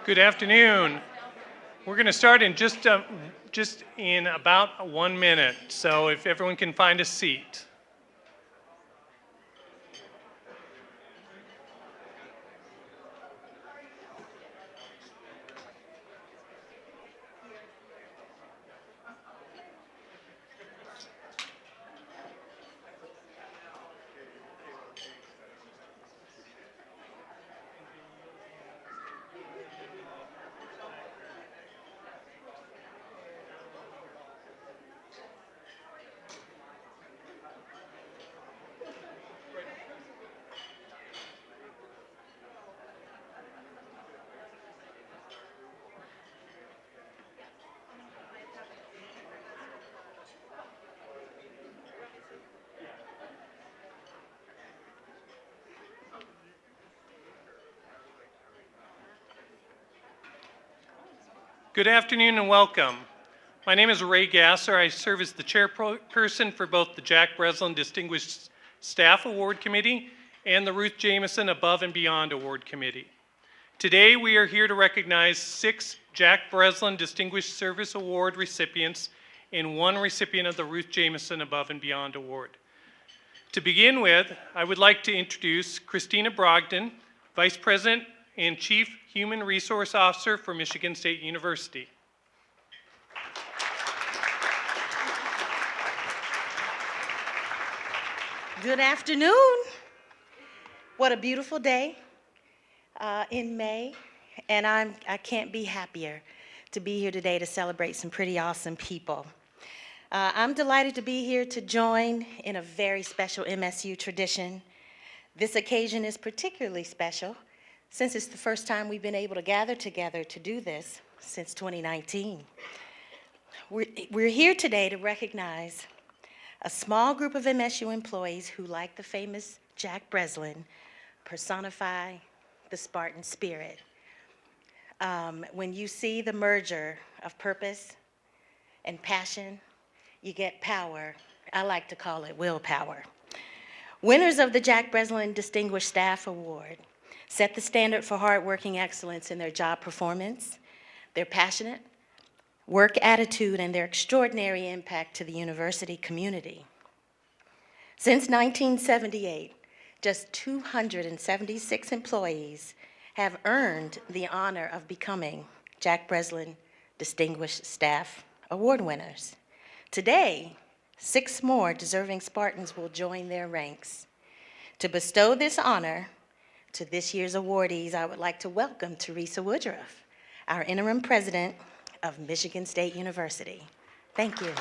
Good afternoon. We're going to start in just in about 1 minute. So if everyone can find a seat. Good afternoon and welcome. My name is Ray Gasser. I serve as the chairperson for both the Jack Breslin Distinguished Staff Award Committee and the Ruth Jameyson Above and Beyond Award Committee. Today we are here to recognize 6 Jack Breslin Distinguished Service Award recipients and 1 recipient of the Ruth Jameyson Above and Beyond Award. To begin with, I would like to introduce Christina Brogdon, Vice President and Chief Human Resource Officer for Michigan State University. Good afternoon. What a beautiful day in May, and I can't be happier to be here today to celebrate some pretty awesome people. I'm delighted to be here to join in a very special MSU tradition. This occasion is particularly special since it's the first time we've been able to gather together to do this since 2019. We're here today to recognize a small group of MSU employees who, like the famous Jack Breslin, personify the Spartan spirit. When you see the merger of purpose and passion, you get power. I like to call it willpower. Winners of the Jack Breslin Distinguished Staff Award set the standard for hardworking excellence in their job performance, their passionate work attitude, and their extraordinary impact to the university community. Since 1978, just 276 employees have earned the honor of becoming Jack Breslin Distinguished Staff Award winners. Today, 6 more deserving Spartans will join their ranks. To bestow this honor to this year's awardees, I would like to welcome Teresa Woodruff, our interim president of Michigan State University. Thank you.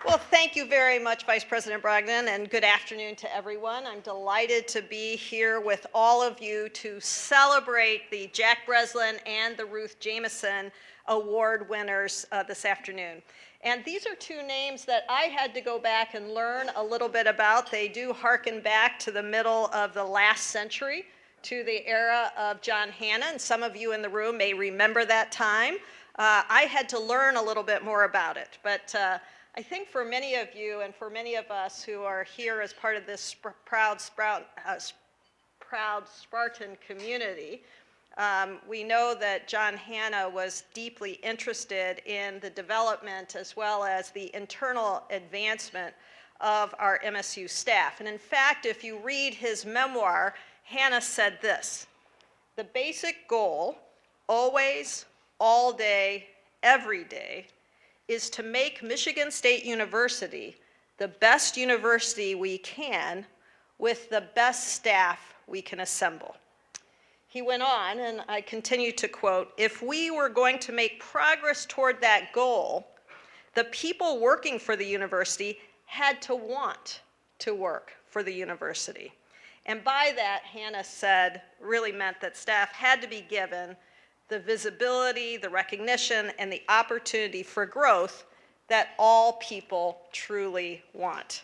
Well, thank you very much, Vice President Brogdon, and good afternoon to everyone. I'm delighted to be here with all of you to celebrate the Jack Breslin and the Ruth Jameyson Award winners this afternoon. And these are 2 names that I had to go back and learn a little bit about. They do harken back to the middle of the last century, to the era of John Hannah, and some of you in the room may remember that time. I had to learn a little bit more about it, but I think for many of you and for many of us who are here as part of this proud Spartan community, we know that John Hannah was deeply interested in the development as well as the internal advancement of our MSU staff. And in fact, if you read his memoir, Hannah said this: "The basic goal, always, all day, every day, is to make Michigan State University the best university we can with the best staff we can assemble." He went on, and I continue to quote, "If we were going to make progress toward that goal, the people working for the university had to want to work for the university." And by that, Hannah said, really meant that staff had to be given the visibility, the recognition, and the opportunity for growth that all people truly want.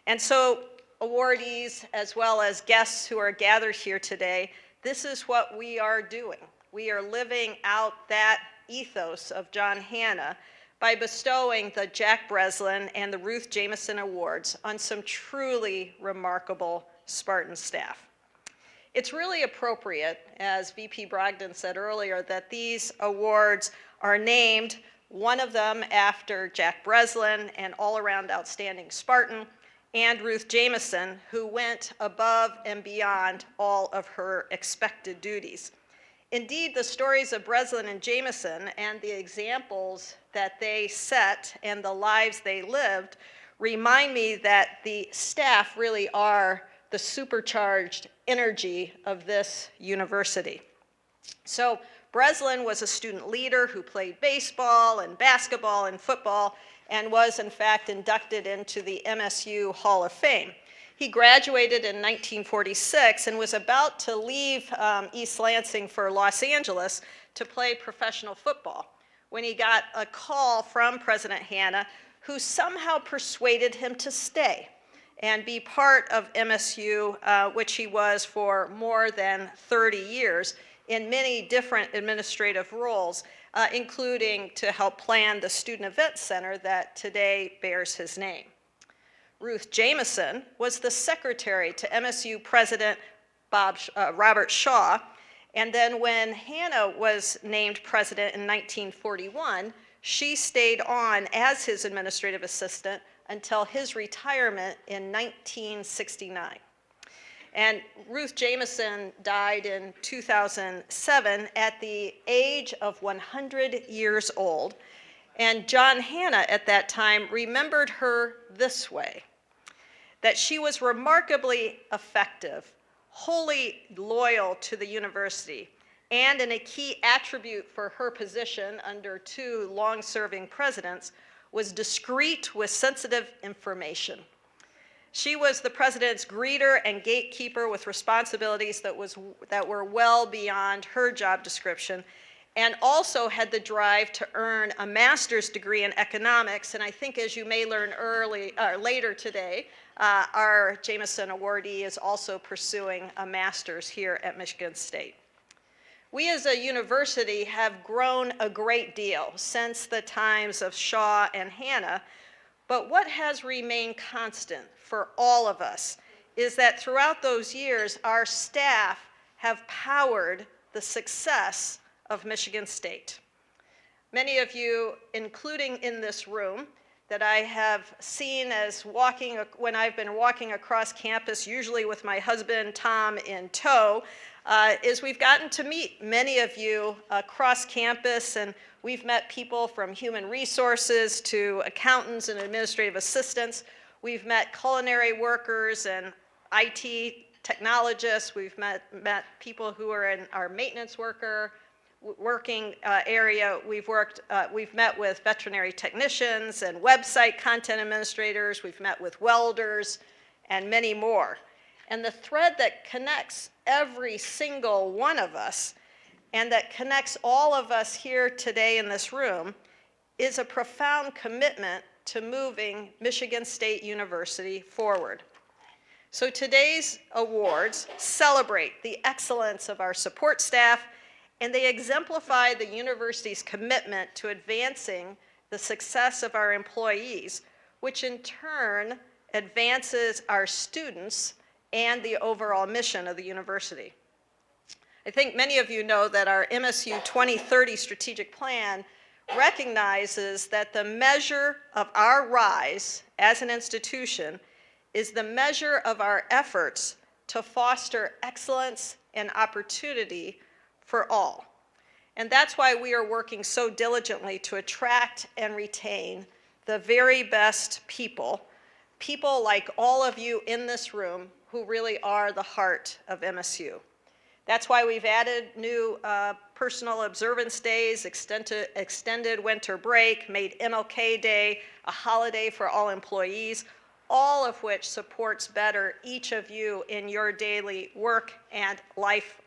And so, awardees, as well as guests who are gathered here today, this is what we are doing. We are living out that ethos of John Hannah by bestowing the Jack Breslin and the Ruth Jameyson Awards on some truly remarkable Spartan staff. It's really appropriate, as VP Brogdon said earlier, that these awards are named, one of them after Jack Breslin, an all-around outstanding Spartan, and Ruth Jameyson, who went above and beyond all of her expected duties. Indeed, the stories of Breslin and Jameyson and the examples that they set and the lives they lived remind me that the staff really are the supercharged energy of this university. So Breslin was a student leader who played baseball and basketball and football and was in fact inducted into the MSU Hall of Fame. He graduated in 1946 and was about to leave East Lansing for Los Angeles to play professional football when he got a call from President Hanna, who somehow persuaded him to stay and be part of MSU, which he was for more than 30 years in many different administrative roles, including to help plan the Student Event Center that today bears his name. Ruth Jameyson was the secretary to MSU President Robert Shaw, and then when Hanna was named president in 1941, she stayed on as his administrative assistant until his retirement in 1969. And Ruth Jameyson died in 2007 at the age of 100 years old. And John Hanna at that time remembered her this way, that she was remarkably effective, wholly loyal to the university, and in a key attribute for her position under two long-serving presidents was discreet with sensitive information. She was the president's greeter and gatekeeper with responsibilities that were well beyond her job description, and also had the drive to earn a master's degree in economics. And I think, as you may learn later today, our Jameyson awardee is also pursuing a master's here at Michigan State. We as a university have grown a great deal since the times of Shaw and Hanna, but what has remained constant for all of us is that throughout those years, our staff have powered the success of Michigan State. Many of you, including in this room, that I have seen as when I've been walking across campus, usually with my husband, Tom, in tow, is we've gotten to meet many of you across campus, and we've met people from human resources to accountants and administrative assistants. We've met culinary workers and IT technologists. We've met people who are in our maintenance working area. We've met with veterinary technicians and website content administrators. We've met with welders and many more. And the thread that connects every single one of us and that connects all of us here today in this room is a profound commitment to moving Michigan State University forward. So today's awards celebrate the excellence of our support staff, and they exemplify the university's commitment to advancing the success of our employees, which in turn advances our students and the overall mission of the university. I think many of you know that our MSU 2030 strategic plan recognizes that the measure of our rise as an institution is the measure of our efforts to foster excellence and opportunity for all. And that's why we are working so diligently to attract and retain the very best people like all of you in this room who really are the heart of MSU. That's why we've added new personal observance days, extended winter break, made MLK Day a holiday for all employees, all of which supports better each of you in your daily work and life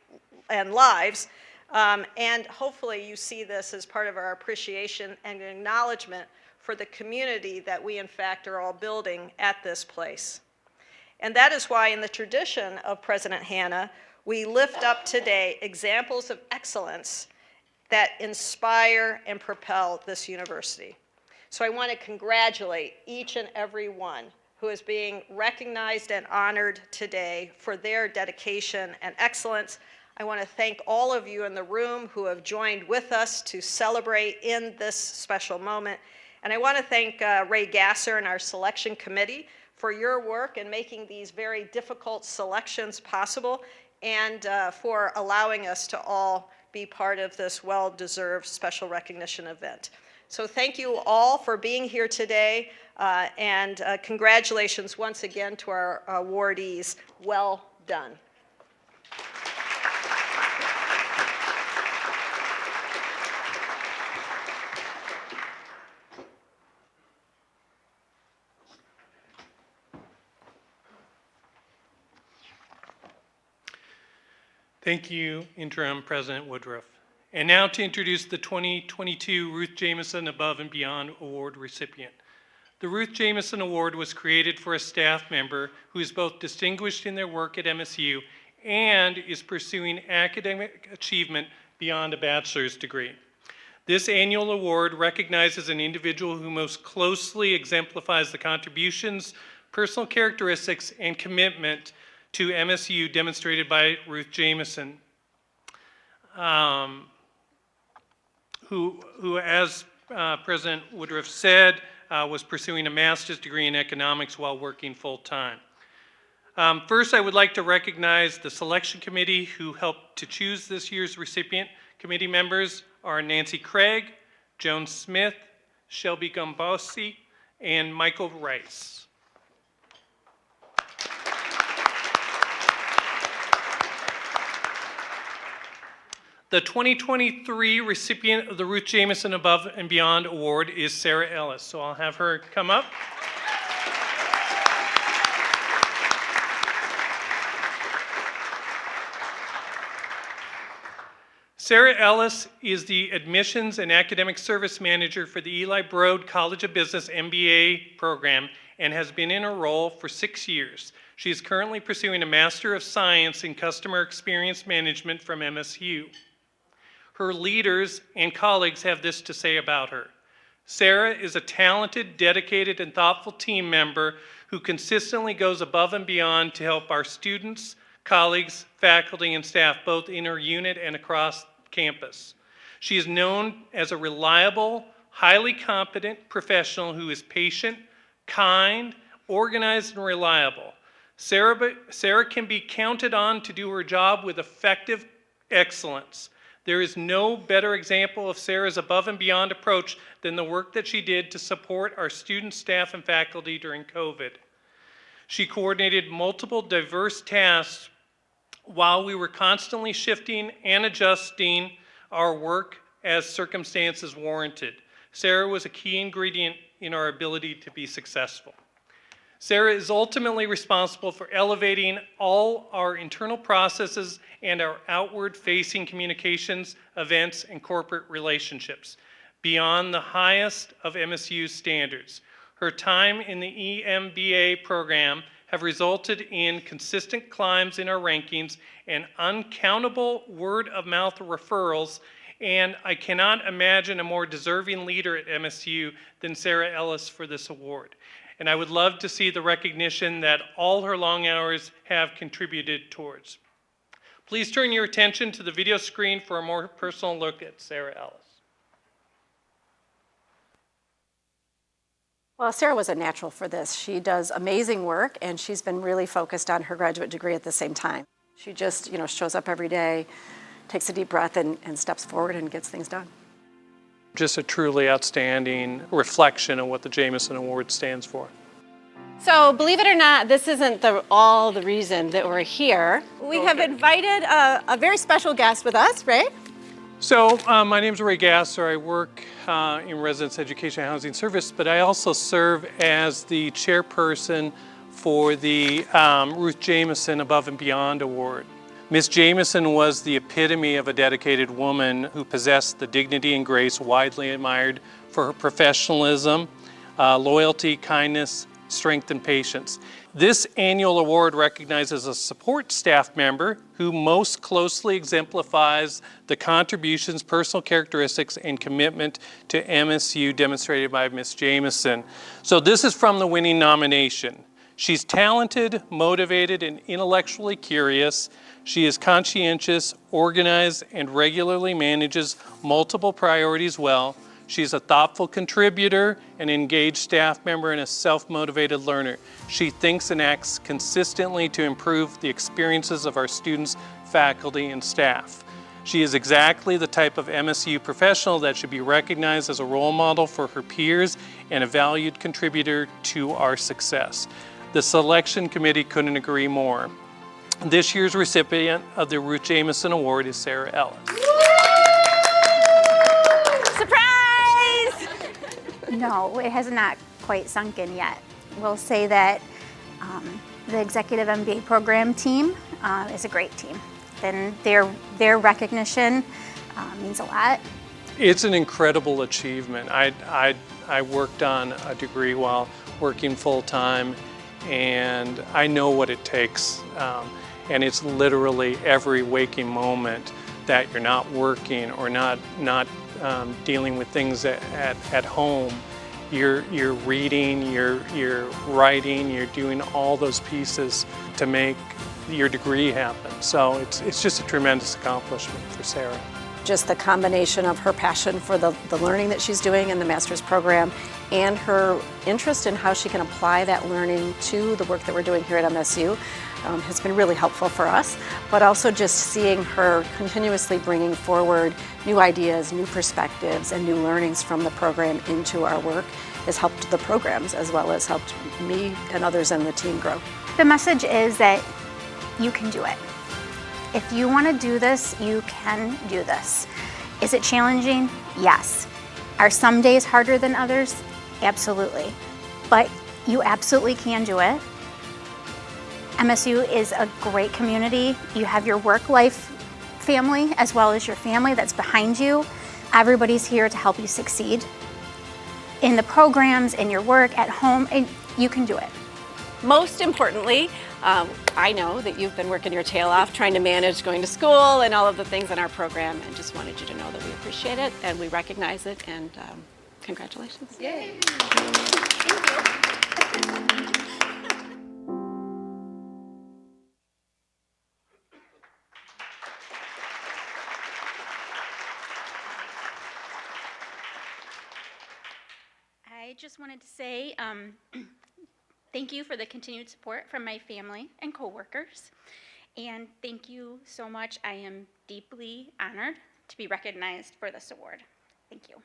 and lives. And hopefully you see this as part of our appreciation and acknowledgement for the community that we in fact are all building at this place. And that is why in the tradition of President Hanna, we lift up today examples of excellence that inspire and propel this university. So I want to congratulate each and every one who is being recognized and honored today for their dedication and excellence. I want to thank all of you in the room who have joined with us to celebrate in this special moment. And I want to thank Ray Gasser and our selection committee for your work in making these very difficult selections possible, and for allowing us to all be part of this well-deserved special recognition event. So thank you all for being here today, and congratulations once again to our awardees. Well done. Thank you, Interim President Woodruff. And now to introduce the 2022 Ruth Jameyson Above and Beyond Award recipient. The Ruth Jameyson Award was created for a staff member who is both distinguished in their work at MSU and is pursuing academic achievement beyond a bachelor's degree. This annual award recognizes an individual who most closely exemplifies the contributions, personal characteristics, and commitment to MSU demonstrated by Ruth Jameyson, who as President Woodruff said, was pursuing a master's degree in economics while working full-time. First, I would like to recognize the selection committee who helped to choose this year's recipient. Committee members are Nancy Craig, Joan Smith, Shelby Gombosi, and Michael Rice. The 2023 recipient of the Ruth Jameyson Above and Beyond Award is Sarah Ellis. So I'll have her come up. Sarah Ellis is the Admissions and Academic Service Manager for the Eli Broad College of Business MBA program and has been in her role for 6 years. She is currently pursuing a Master of Science in Customer Experience Management from MSU. Her leaders and colleagues have this to say about her. Sarah is a talented, dedicated, and thoughtful team member who consistently goes above and beyond to help our students, colleagues, faculty, and staff, both in her unit and across campus. She is known as a reliable, highly competent professional who is patient, kind, organized, and reliable. Sarah can be counted on to do her job with effective excellence. There is no better example of Sarah's above and beyond approach than the work that she did to support our students, staff, and faculty during COVID. She coordinated multiple diverse tasks while we were constantly shifting and adjusting our work as circumstances warranted. Sarah was a key ingredient in our ability to be successful. Sarah is ultimately responsible for elevating all our internal processes and our outward-facing communications, events, and corporate relationships beyond the highest of MSU's standards. Her time in the EMBA program have resulted in consistent climbs in our rankings and uncountable word-of-mouth referrals, and I cannot imagine a more deserving leader at MSU than Sarah Ellis for this award. And I would love to see the recognition that all her long hours have contributed towards. Please turn your attention to the video screen for a more personal look at Sarah Ellis. Well, Sarah was a natural for this. She does amazing work, and she's been really focused on her graduate degree at the same time. She just, shows up every day, takes a deep breath, and steps forward and gets things done. Just a truly outstanding reflection of what the Jameyson Award stands for. So, believe it or not, this isn't all the reason that we're here. We have invited a very special guest with us, Ray. So, my name is Ray Gasser. I work in Residence Education and Housing Service, but I also serve as the chairperson for the Ruth Jameyson Above and Beyond Award. Ms. Jameyson was the epitome of a dedicated woman who possessed the dignity and grace widely admired for her professionalism, loyalty, kindness, strength, and patience. This annual award recognizes a support staff member who most closely exemplifies the contributions, personal characteristics, and commitment to MSU demonstrated by Ms. Jameyson. So this is from the winning nomination. She's talented, motivated, and intellectually curious. She is conscientious, organized, and regularly manages multiple priorities well. She's a thoughtful contributor, an engaged staff member, and a self-motivated learner. She thinks and acts consistently to improve the experiences of our students, faculty, and staff. She is exactly the type of MSU professional that should be recognized as a role model for her peers and a valued contributor to our success. The selection committee couldn't agree more. This year's recipient of the Ruth Jameyson Award is Sarah Ellis. No, it has not quite sunk in yet. We'll say that the Executive MBA program team is a great team. And their recognition means a lot. It's an incredible achievement. I worked on a degree while working full-time, and I know what it takes. And it's literally every waking moment that you're not working or not dealing with things at home. You're reading, you're writing, you're doing all those pieces to make your degree happen. So it's just a tremendous accomplishment for Sarah. Just the combination of her passion for the learning that she's doing in the master's program and her interest in how she can apply that learning to the work that we're doing here at MSU has been really helpful for us, but also just seeing her continuously bringing forward new ideas, new perspectives, and new learnings from the program into our work has helped the programs as well as helped me and others in the team grow. The message is that you can do it. If you want to do this, you can do this. Is it challenging? Yes. Are some days harder than others? Absolutely. But you absolutely can do it. MSU is a great community. You have your work-life family as well as your family that's behind you. Everybody's here to help you succeed. In the programs, in your work, at home, and you can do it. Most importantly, I know that you've been working your tail off trying to manage going to school and all of the things in our program, and just wanted you to know that we appreciate it and we recognize it, and congratulations. Yay. I just wanted to say thank you for the continued support from my family and coworkers, and thank you so much. I am deeply honored to be recognized for this award. Thank you.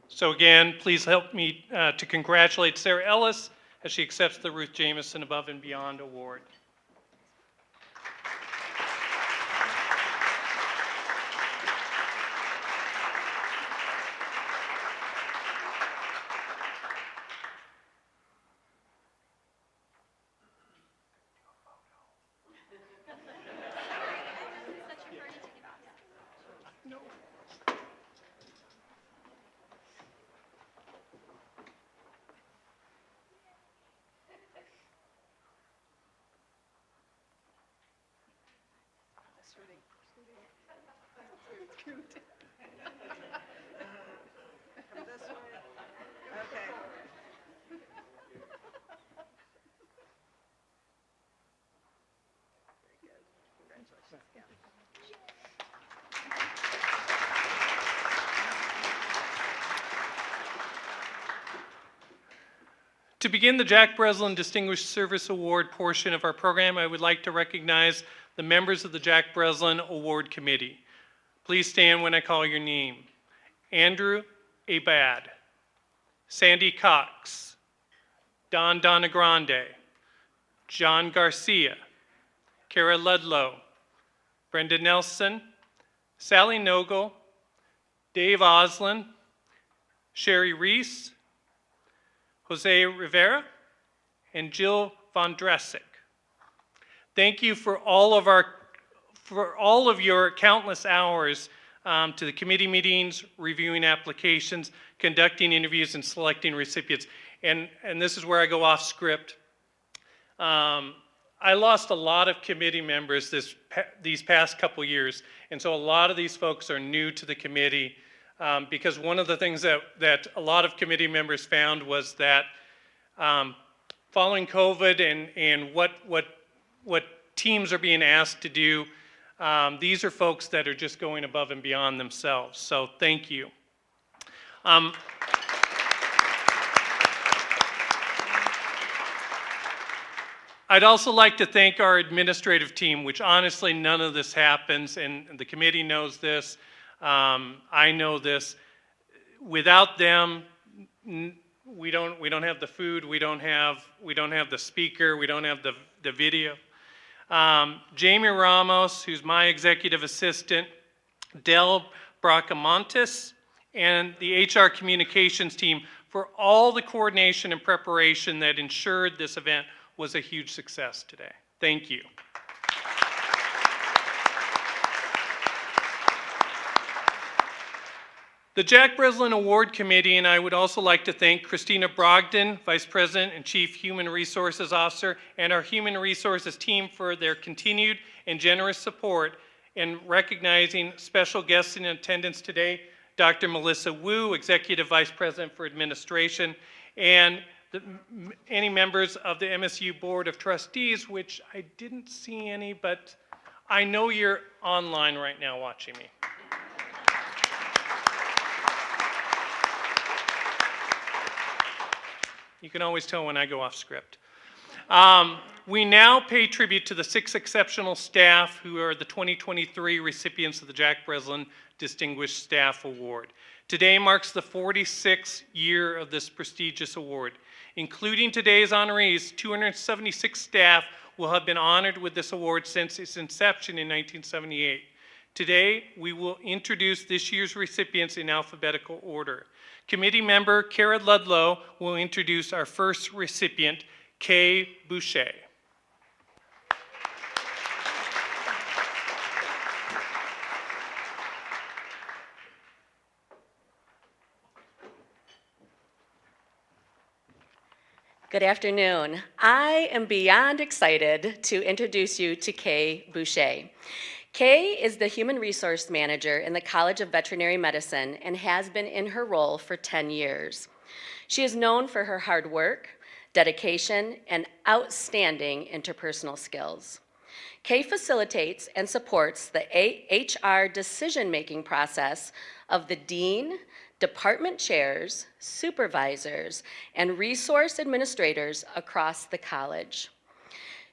So again, please help me to congratulate Sarah Ellis as she accepts the Ruth Jameyson Above and Beyond Award. Come this way. Okay. Very good. Congratulations again. To begin the Jack Breslin Distinguished Service Award portion of our program, I would like to recognize the members of the Jack Breslin Award Committee. Please stand when I call your name. Andrew Abad, Sandy Cox, Don Donagrande, John Garcia, Kara Ludlow, Brenda Nelson, Sally Nogel, Dave Oslin, Sherry Reese, Jose Rivera, and Jill Von Dressick. Thank you for all of your countless hours to the committee meetings, reviewing applications, conducting interviews, and selecting recipients. And this is where I go off script. I lost a lot of committee members these past couple years, and so a lot of these folks are new to the committee, because one of the things that a lot of committee members found was that following COVID and what teams are being asked to do, these are folks that are just going above and beyond themselves, so thank you. I'd also like to thank our administrative team, which honestly none of this happens, and the committee knows this. I know this. Without them, we don't have the food, we don't have the speaker, we don't have the video. Jamie Ramos, who's my executive assistant, Del Bracamontes, and the HR communications team for all the coordination and preparation that ensured this event was a huge success today. Thank you. The Jack Breslin Award Committee, and I would also like to thank Christina Brogdon, Vice President and Chief Human Resources Officer, and our Human Resources team for their continued and generous support in recognizing special guests in attendance today, Dr. Melissa Wu, Executive Vice President for Administration, and any members of the MSU Board of Trustees, which I didn't see any, but I know you're online right now watching me. You can always tell when I go off script. We now pay tribute to the 6 exceptional staff who are the 2023 recipients of the Jack Breslin Distinguished Staff Award. Today marks the 46th year of this prestigious award. Including today's honorees, 276 staff will have been honored with this award since its inception in 1978. Today, we will introduce this year's recipients in alphabetical order. Committee member Kara Ludlow will introduce our first recipient, Kay Boucher. Good afternoon. I am beyond excited to introduce you to Kay Boucher. Kay is the Human Resource Manager in the College of Veterinary Medicine and has been in her role for 10 years. She is known for her hard work, dedication, and outstanding interpersonal skills. Kay facilitates and supports the HR decision-making process of the dean, department chairs, supervisors, and resource administrators across the college.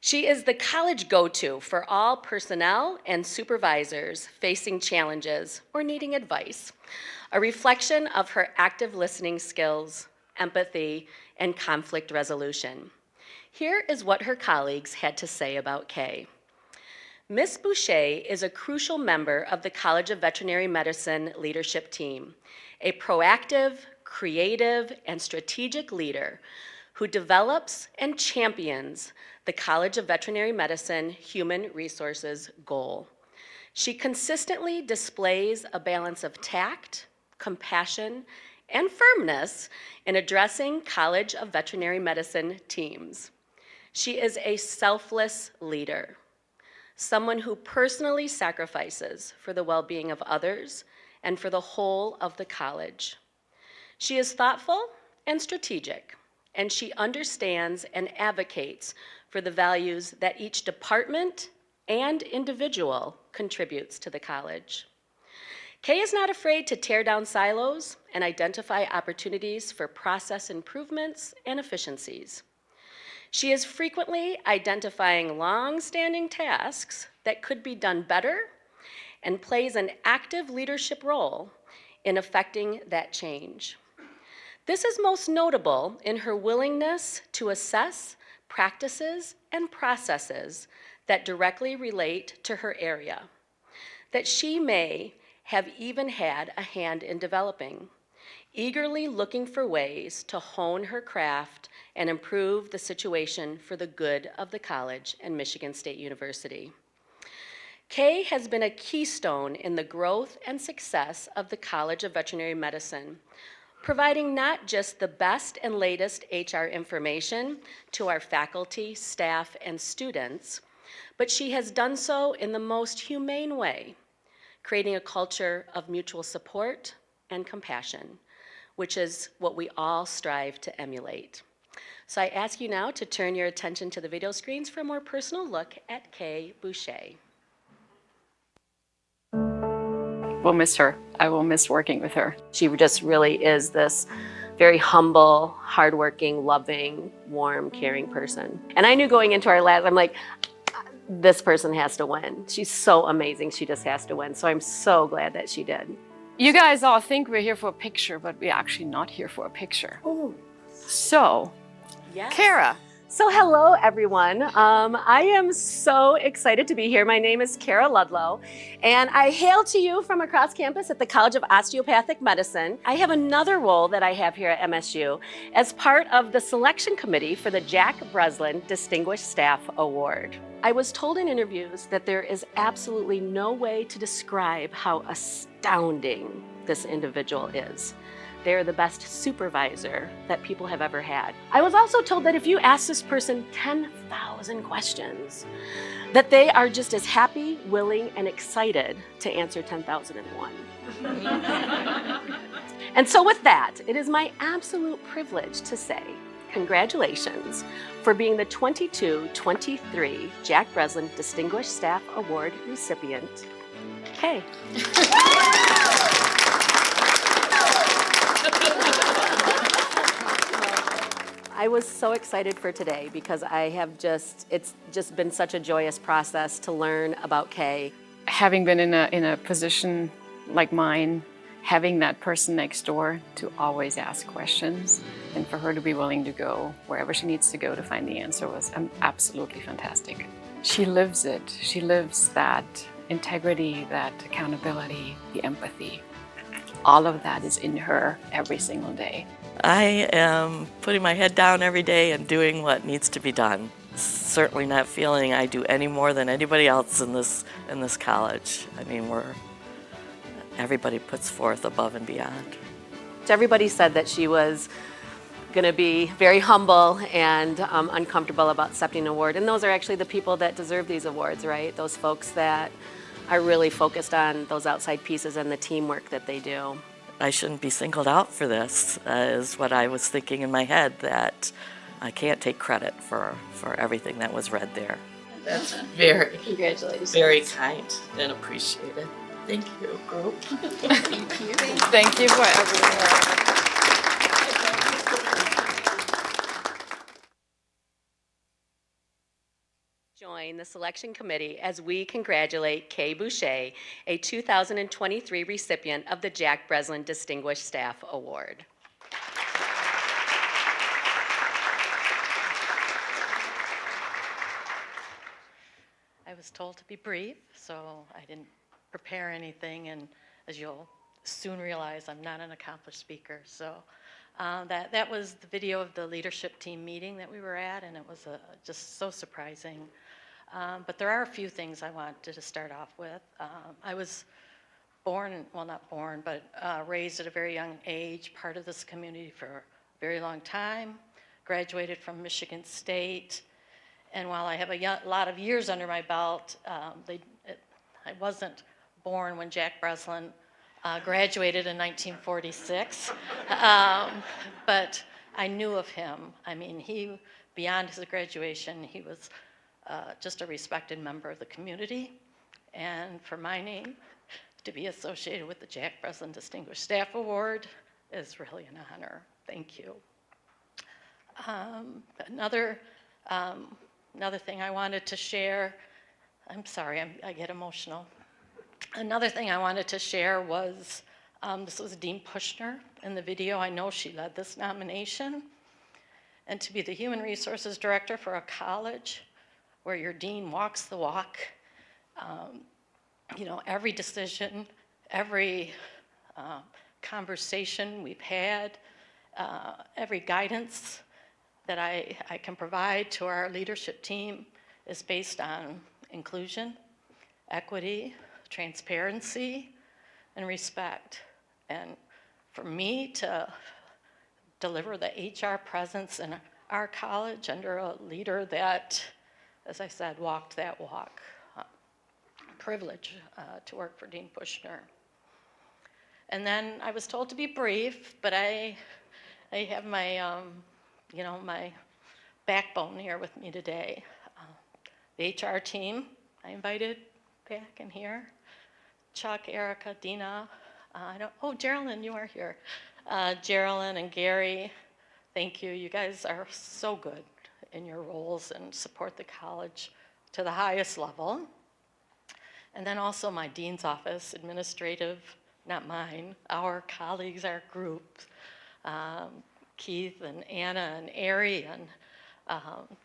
She is the college go-to for all personnel and supervisors facing challenges or needing advice, a reflection of her active listening skills, empathy, and conflict resolution. Here is what her colleagues had to say about Kay. Ms. Boucher is a crucial member of the College of Veterinary Medicine leadership team, a proactive, creative, and strategic leader who develops and champions the College of Veterinary Medicine Human Resources goal. She consistently displays a balance of tact, compassion, and firmness in addressing College of Veterinary Medicine teams. She is a selfless leader, someone who personally sacrifices for the well-being of others and for the whole of the college. She is thoughtful and strategic, and she understands and advocates for the values that each department and individual contributes to the college. Kay is not afraid to tear down silos and identify opportunities for process improvements and efficiencies. She is frequently identifying long-standing tasks that could be done better and plays an active leadership role in effecting that change. This is most notable in her willingness to assess practices and processes that directly relate to her area, that she may have even had a hand in developing, eagerly looking for ways to hone her craft and improve the situation for the good of the college and Michigan State University. Kay has been a keystone in the growth and success of the College of Veterinary Medicine, providing not just the best and latest HR information to our faculty, staff, and students, but she has done so in the most humane way, creating a culture of mutual support and compassion, which is what we all strive to emulate. So I ask you now to turn your attention to the video screens for a more personal look at Kay Boucher. Will miss her. I will miss working with her. She just really is this very humble, hardworking, loving, warm, caring person. And I knew going into our labs, I'm like, this person has to win. She's so amazing, she just has to win. So I'm so glad that she did. You guys all think we're here for a picture, but we're actually not here for a picture. Oh, So, yes. Kara, So hello, everyone. I am so excited to be here. My name is Kara Ludlow, and I hail to you from across campus at the College of Osteopathic Medicine. I have another role that I have here at MSU as part of the selection committee for the Jack Breslin Distinguished Staff Award. I was told in interviews that there is absolutely no way to describe how astounding this individual is. They're the best supervisor that people have ever had. I was also told that if you ask this person 10,000 questions, that they are just as happy, willing, and excited to answer 10,001. And so with that, it is my absolute privilege to say congratulations for being the 22-23 Jack Breslin Distinguished Staff Award recipient, Kay. I was so excited for today because it's just been such a joyous process to learn about Kay. having been in a position like mine, having that person next door to always ask questions and for her to be willing to go wherever she needs to go to find the answer was absolutely fantastic. She lives it. She lives that integrity, that accountability, the empathy. All of that is in her every single day. I am putting my head down every day and doing what needs to be done. Certainly not feeling I do any more than anybody else in this college. I mean, everybody puts forth above and beyond. Everybody said that she was going to be very humble and uncomfortable about accepting an award. And those are actually the people that deserve these awards, right? Those folks that are really focused on those outside pieces and the teamwork that they do. I shouldn't be singled out for this, is what I was thinking in my head, that I can't take credit for everything that was read there. That's very, Congratulations. very kind and appreciated. Thank you, group. Thank you for everything. Join the selection committee as we congratulate Kay Boucher, a 2023 recipient of the Jack Breslin Distinguished Staff Award. I was told to be brief, so I didn't prepare anything, and as you'll soon realize, I'm not an accomplished speaker. So that was the video of the leadership team meeting that we were at, and it was just so surprising. But there are a few things I wanted to start off with. I was raised at a very young age, part of this community for a very long time, graduated from Michigan State. And while I have a lot of years under my belt, I wasn't born when Jack Breslin graduated in 1946, but I knew of him. I mean, beyond his graduation, he was just a respected member of the community. And for my name to be associated with the Jack Breslin Distinguished Staff Award is really an honor. Thank you. Another thing I wanted to share, I'm sorry, I get emotional. Another thing I wanted to share was, this was Dean Pushner in the video. I know she led this nomination. And to be the Human Resources Director for a college where your dean walks the walk, every decision, every conversation we've had, every guidance that I can provide to our leadership team is based on inclusion, equity, transparency, and respect. And for me to deliver the HR presence in our college under a leader that, as I said, walked that walk. Privilege to work for Dean Pushner. And then I was told to be brief, but I have my, my backbone here with me today. The HR team I invited back in here. Chuck, Erica, Dina. Geraldine, you are here. Geraldine and Gary, thank you. You guys are so good in your roles and support the college to the highest level. And then also my dean's office, administrative, not mine, our colleagues, our group, Keith and Anna and Ari and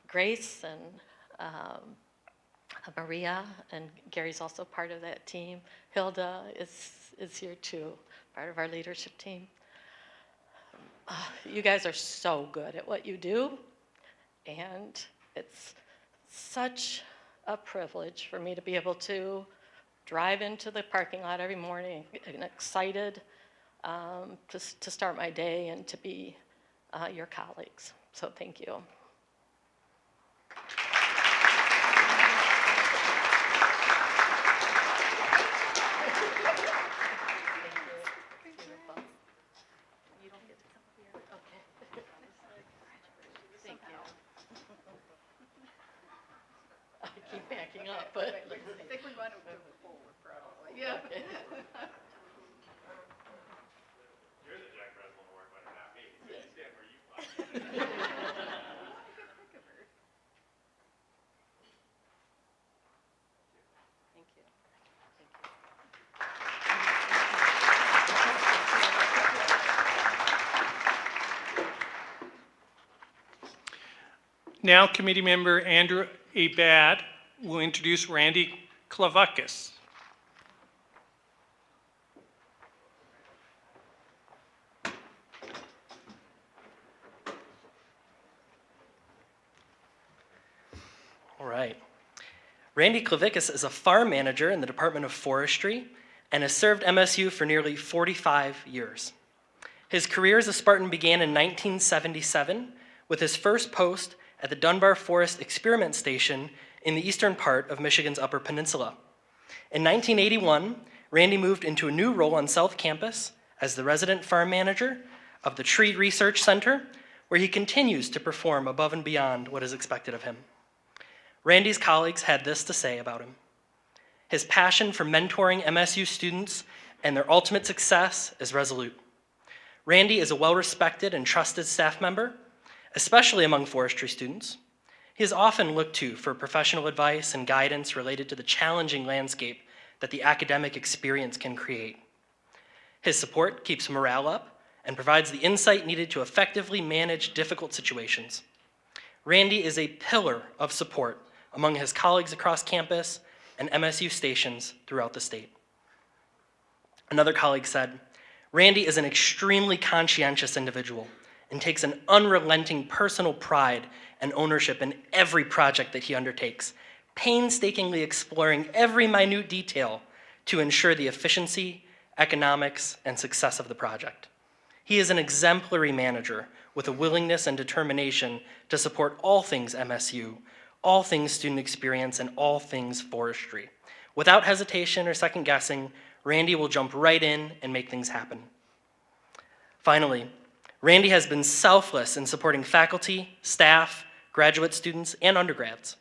Grace and Maria, and Gary's also part of that team. Hilda is here too, part of our leadership team. You guys are so good at what you do, and it's such a privilege for me to be able to drive into the parking lot every morning and excited to start my day and to be your colleagues. So thank you. Keep backing up, but I think we're going to move forward, probably. Yeah. Okay. You're the Jack Breslin Award winner, not me. So you stand where you want. Thank you. Now, committee member Andrew Abad will introduce Randy Klavakis. All right. Randy Klavakis is a farm manager in the Department of Forestry and has served MSU for nearly 45 years. His career as a Spartan began in 1977 with his first post at the Dunbar Forest Experiment Station in the eastern part of Michigan's Upper Peninsula. In 1981, Randy moved into a new role on South Campus as the resident farm manager of the Tree Research Center, where he continues to perform above and beyond what is expected of him. Randy's colleagues had this to say about him. His passion for mentoring MSU students and their ultimate success is resolute. Randy is a well-respected and trusted staff member, especially among forestry students. He is often looked to for professional advice and guidance related to the challenging landscape that the academic experience can create. His support keeps morale up and provides the insight needed to effectively manage difficult situations. Randy is a pillar of support among his colleagues across campus and MSU stations throughout the state. Another colleague said, "Randy is an extremely conscientious individual and takes an unrelenting personal pride and ownership in every project that he undertakes, painstakingly exploring every minute detail to ensure the efficiency, economics, and success of the project. He is an exemplary manager with a willingness and determination to support all things MSU, all things student experience, and all things forestry. Without hesitation or second guessing, Randy will jump right in and make things happen." Finally, Randy has been selfless in supporting faculty, staff, graduate students, and undergrads.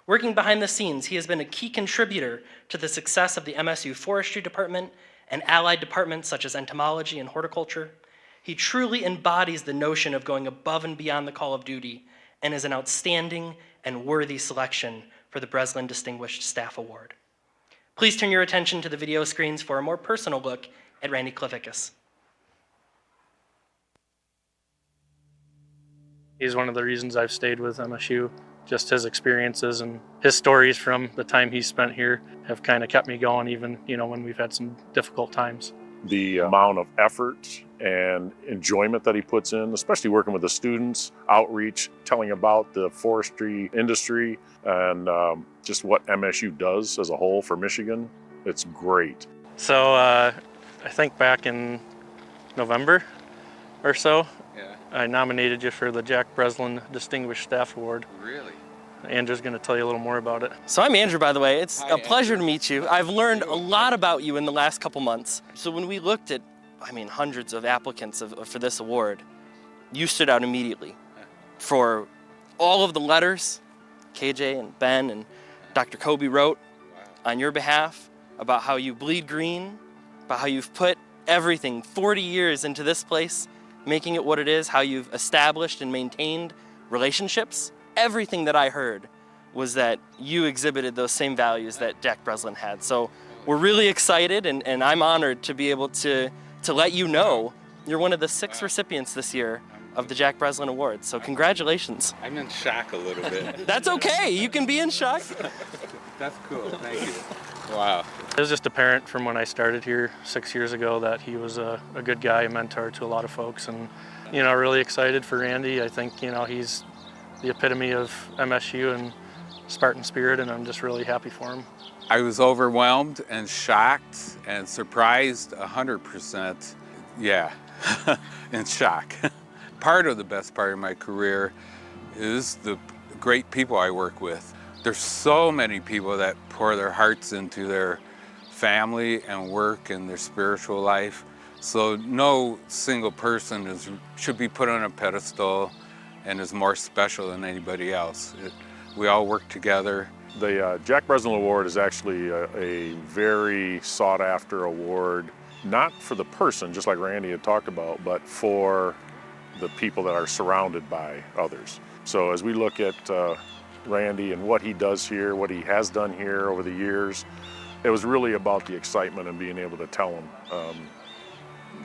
Working behind the scenes, he has been a key contributor to the success of the MSU Forestry Department and allied departments such as entomology and horticulture. He truly embodies the notion of going above and beyond the call of duty and is an outstanding and worthy selection for the Breslin Distinguished Staff Award. Please turn your attention to the video screens for a more personal look at Randy Klavakis. He's one of the reasons I've stayed with MSU. Just his experiences and his stories from the time he's spent here have kind of kept me going even, when we've had some difficult times. the amount of effort and enjoyment that he puts in, especially working with the students, outreach, telling about the forestry industry, and just what MSU does as a whole for Michigan. It's great. So I think back in November or so, I nominated you for the Jack Breslin Distinguished Staff Award. Really? Andrew's going to tell you a little more about it. So I'm Andrew, by the way. It's a pleasure to meet you. I've learned a lot about you in the last couple months. So when we looked at, hundreds of applicants for this award, you stood out immediately for all of the letters KJ and Ben and Dr. Kobe wrote on your behalf about how you bleed green, about how you've put everything 40 years into this place, making it what it is, how you've established and maintained relationships. Everything that I heard was that you exhibited those same values that Jack Breslin had. So we're really excited, and I'm honored to be able to let you know you're one of the 6 recipients this year of the Jack Breslin Award. So congratulations. I'm in shock a little bit. That's okay, you can be in shock. That's cool, thank you. Wow. It was just apparent from when I started here 6 years ago that he was a good guy, a mentor to a lot of folks, and really excited for Randy. I think he's the epitome of MSU and Spartan spirit, and I'm just really happy for him. I was overwhelmed and shocked and surprised 100%. Yeah, in shock. Part of the best part of my career is the great people I work with. There's so many people that pour their hearts into their family and work and their spiritual life. So no single person should be put on a pedestal and is more special than anybody else. We all work together. The Jack Breslin Award is actually a very sought after award, not for the person, just like Randy had talked about, but for the people that are surrounded by others. So as we look at Randy and what he does here, what he has done here over the years, it was really about the excitement and being able to tell him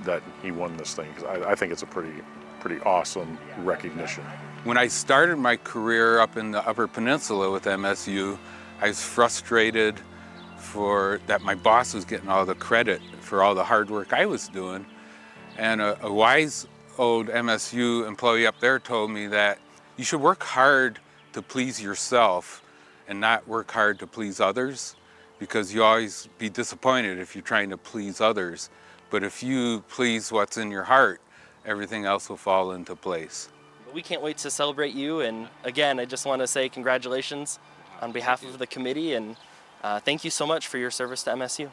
that he won this thing. 'Cause I think it's a pretty awesome recognition. When I started my career up in the Upper Peninsula with MSU, I was frustrated that my boss was getting all the credit for all the hard work I was doing. And a wise old MSU employee up there told me that you should work hard to please yourself and not work hard to please others, because you always be disappointed if you're trying to please others. But if you please what's in your heart, everything else will fall into place. We can't wait to celebrate you, and again, I just want to say congratulations on behalf of the committee, and thank you so much for your service to MSU.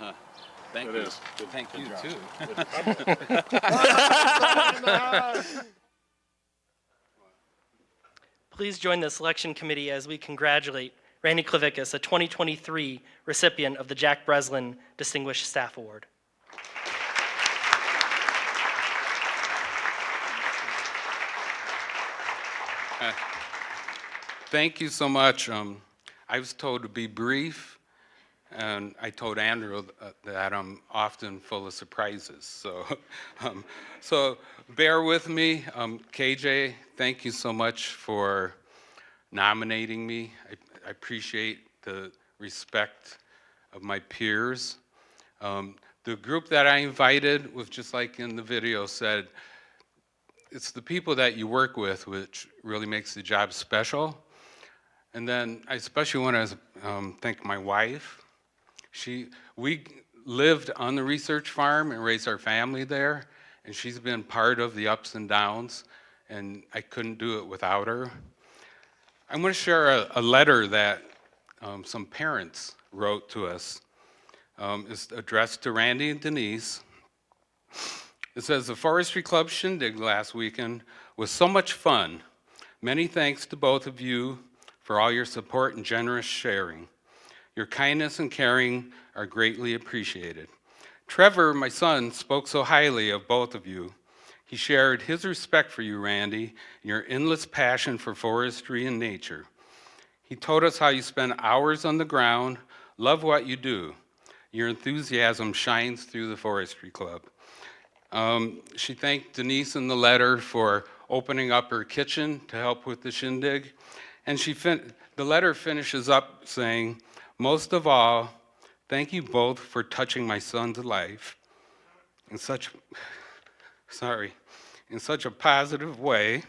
Thank you. Thank you too. Please join the selection committee as we congratulate Randy Klavickas, a 2023 recipient of the Jack Breslin Distinguished Staff Award. Thank you so much. I was told to be brief, and I told Andrew that I'm often full of surprises. So bear with me. KJ, thank you so much for nominating me. I appreciate the respect of my peers. The group that I invited was just like in the video said, it's the people that you work with which really makes the job special. And then I especially want to thank my wife. We lived on the research farm and raised our family there, and she's been part of the ups and downs, and I couldn't do it without her. I'm going to share a letter that some parents wrote to us. It's addressed to Randy and Denise. It says, the Forestry Club shindig last weekend was so much fun. Many thanks to both of you for all your support and generous sharing. Your kindness and caring are greatly appreciated. Trevor, my son, spoke so highly of both of you. He shared his respect for you, Randy, and your endless passion for forestry and nature. He told us how you spend hours on the ground, love what you do. Your enthusiasm shines through the Forestry Club. She thanked Denise in the letter for opening up her kitchen to help with the shindig. And the letter finishes up saying, most of all, thank you both for touching my son's life. in such, sorry, in such a positive way.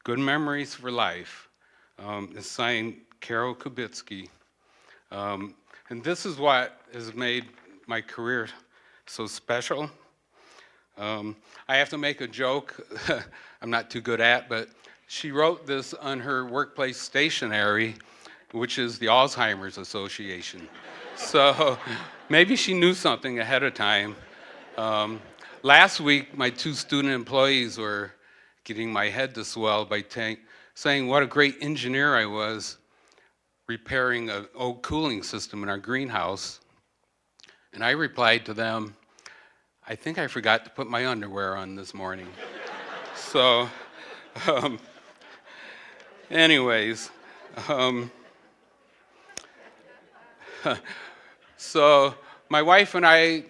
Good Memories for Life. It's signed Carol Kubitsky. And this is what has made my career so special. I have to make a joke I'm not too good at, but she wrote this on her workplace stationery, which is the Alzheimer's Association. So maybe she knew something ahead of time. Last week, my 2 student employees were getting my head to swell by saying what a great engineer I was repairing an old cooling system in our greenhouse. And I replied to them, I think I forgot to put my underwear on this morning. So, anyways, so my wife and I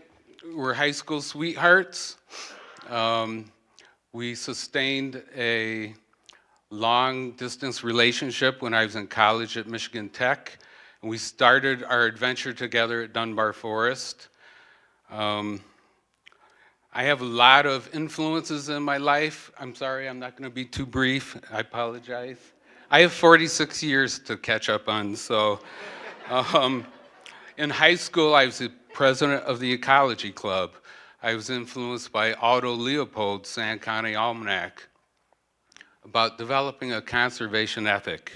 were high school sweethearts. We sustained a long-distance relationship when I was in college at Michigan Tech. And we started our adventure together at Dunbar Forest. I have a lot of influences in my life. I'm sorry, I'm not going to be too brief. I apologize. I have 46 years to catch up on. So, in high school, I was the president of the Ecology Club. I was influenced by Aldo Leopold's Sand County Almanac about developing a conservation ethic.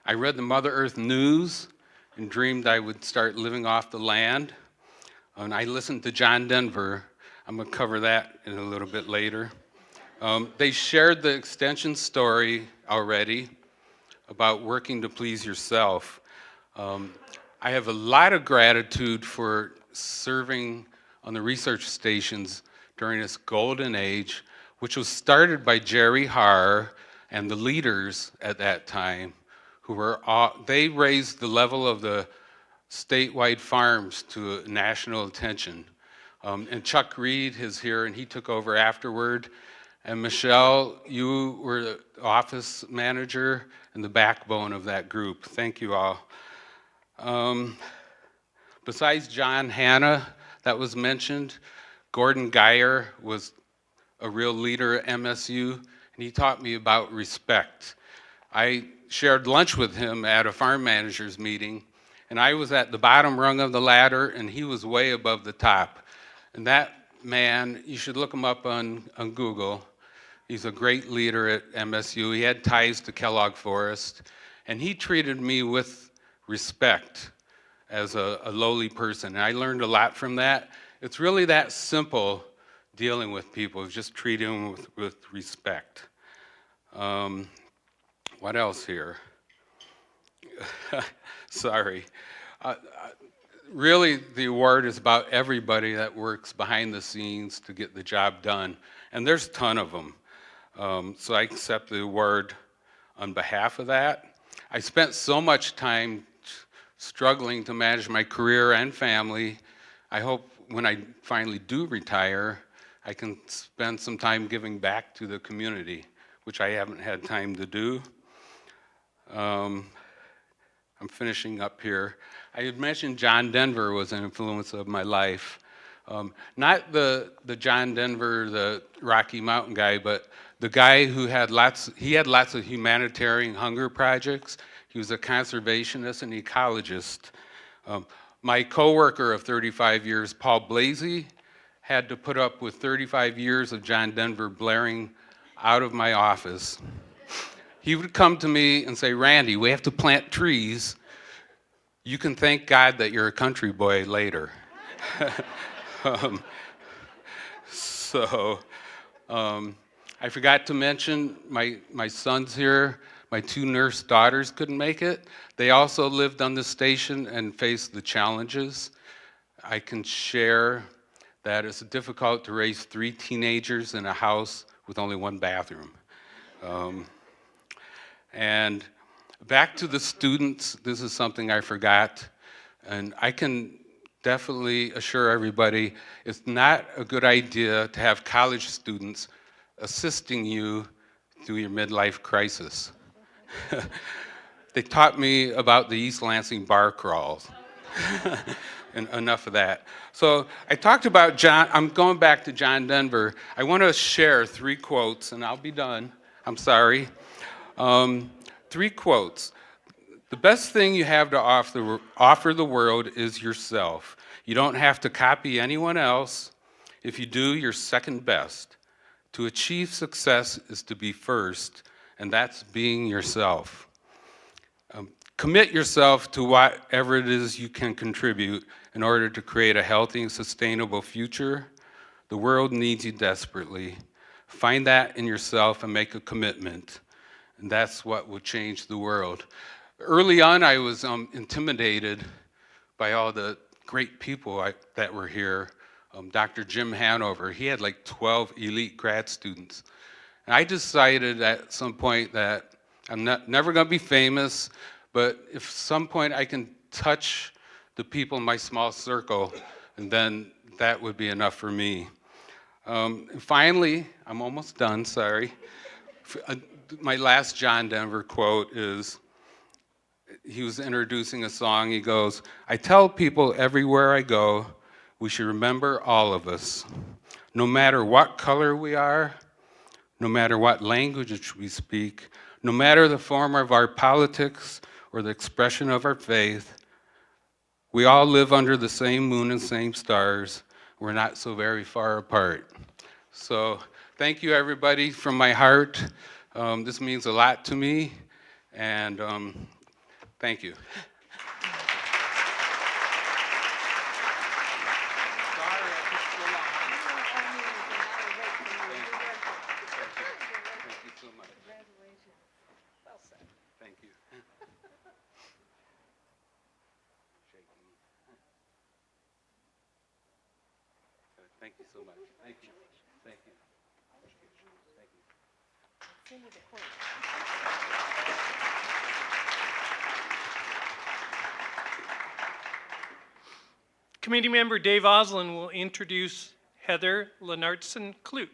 I read the Mother Earth News and dreamed I would start living off the land. And I listened to John Denver. I'm going to cover that in a little bit later. They shared the extension story already about working to please yourself. I have a lot of gratitude for serving on the research stations during this golden age, which was started by Jerry Haar and the leaders at that time, who were they raised the level of the statewide farms to national attention. And Chuck Reed is here, and he took over afterward. And Michelle, you were the office manager and the backbone of that group. Thank you all. Besides John Hanna, that was mentioned, Gordon Geyer was a real leader at MSU, and he taught me about respect. I shared lunch with him at a farm managers meeting, and I was at the bottom rung of the ladder, and he was way above the top. And that man, you should look him up on Google. He's a great leader at MSU. He had ties to Kellogg Forest, and he treated me with respect as a lowly person. And I learned a lot from that. It's really that simple, dealing with people, just treating them with respect. What else here? Sorry. Really, the award is about everybody that works behind the scenes to get the job done. And there's a ton of them. So I accept the award on behalf of that. I spent so much time struggling to manage my career and family. I hope when I finally do retire, I can spend some time giving back to the community, which I haven't had time to do. I'm finishing up here. I had mentioned John Denver was an influence of my life. Not the John Denver, the Rocky Mountain guy, but the guy who had lots of humanitarian hunger projects. He was a conservationist and ecologist. My coworker of 35 years, Paul Blasey, had to put up with 35 years of John Denver blaring out of my office. He would come to me and say, Randy, we have to plant trees. You can thank God that you're a country boy later. I forgot to mention my son's here. My 2 nurse daughters couldn't make it. They also lived on the station and faced the challenges. I can share that it's difficult to raise 3 teenagers in a house with only 1 bathroom. And back to the students, this is something I forgot. And I can definitely assure everybody it's not a good idea to have college students assisting you through your midlife crisis. They taught me about the East Lansing bar crawls. and enough of that. So I talked about John, I'm going back to John Denver. I want to share 3 quotes, and I'll be done. I'm sorry. 3 quotes. The best thing you have to offer the world is yourself. You don't have to copy anyone else. If you do, you're second best. To achieve success is to be first, and that's being yourself. Commit yourself to whatever it is you can contribute in order to create a healthy and sustainable future. The world needs you desperately. Find that in yourself and make a commitment, and that's what will change the world. Early on, I was intimidated by all the great people that were here. Dr. Jim Hanover, he had like 12 elite grad students. And I decided at some point that I'm never going to be famous, but if some point I can touch the people in my small circle, and then that would be enough for me. And finally, I'm almost done, sorry. My last John Denver quote is, he was introducing a song, he goes, "I tell people everywhere I go, we should remember all of us. No matter what color we are, no matter what language we speak, no matter the form of our politics or the expression of our faith, we all live under the same moon and same stars. We're not so very far apart." So thank you, everybody, from my heart. This means a lot to me, and thank you. Thank you so much. Thank you. Thank you. Thank you. Committee member Dave Oslin will introduce Heather Lenartson-Clute.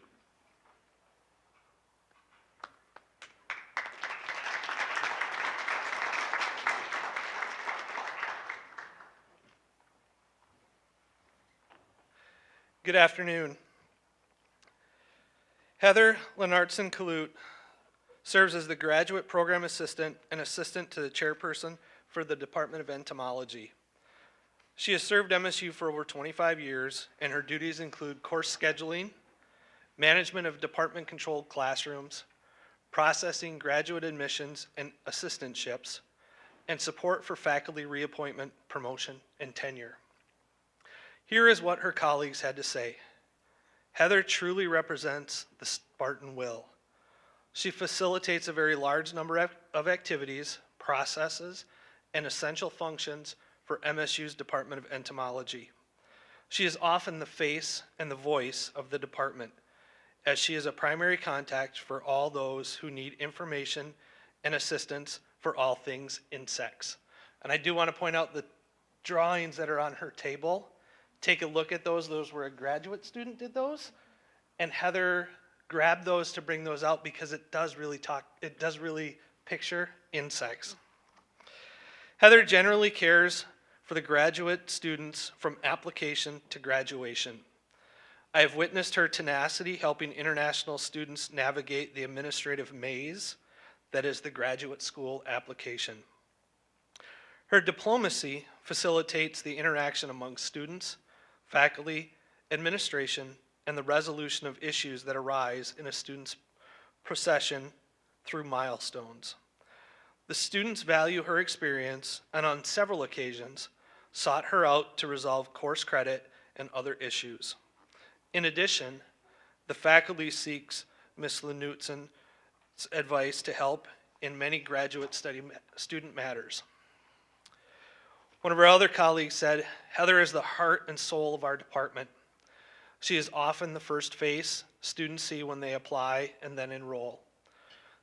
Good afternoon. Heather Lenartson-Clute serves as the graduate program assistant and assistant to the chairperson for the Department of Entomology. She has served MSU for over 25 years, and her duties include course scheduling, management of department-controlled classrooms, processing graduate admissions and assistantships, and support for faculty reappointment, promotion, and tenure. Here is what her colleagues had to say. Heather truly represents the Spartan will. She facilitates a very large number of activities, processes, and essential functions for MSU's Department of Entomology. She is often the face and the voice of the department, as she is a primary contact for all those who need information and assistance for all things insects. And I do want to point out the drawings that are on her table. Take a look at those. Those were a graduate student did those. And Heather grabbed those to bring those out because it does really picture insects. Heather generally cares for the graduate students from application to graduation. I have witnessed her tenacity helping international students navigate the administrative maze that is the graduate school application. Her diplomacy facilitates the interaction among students, faculty, administration, and the resolution of issues that arise in a student's procession through milestones. The students value her experience and on several occasions sought her out to resolve course credit and other issues. In addition, the faculty seeks Ms. Lenartson's advice to help in many graduate student matters. One of our other colleagues said, Heather is the heart and soul of our department. She is often the first face students see when they apply and then enroll.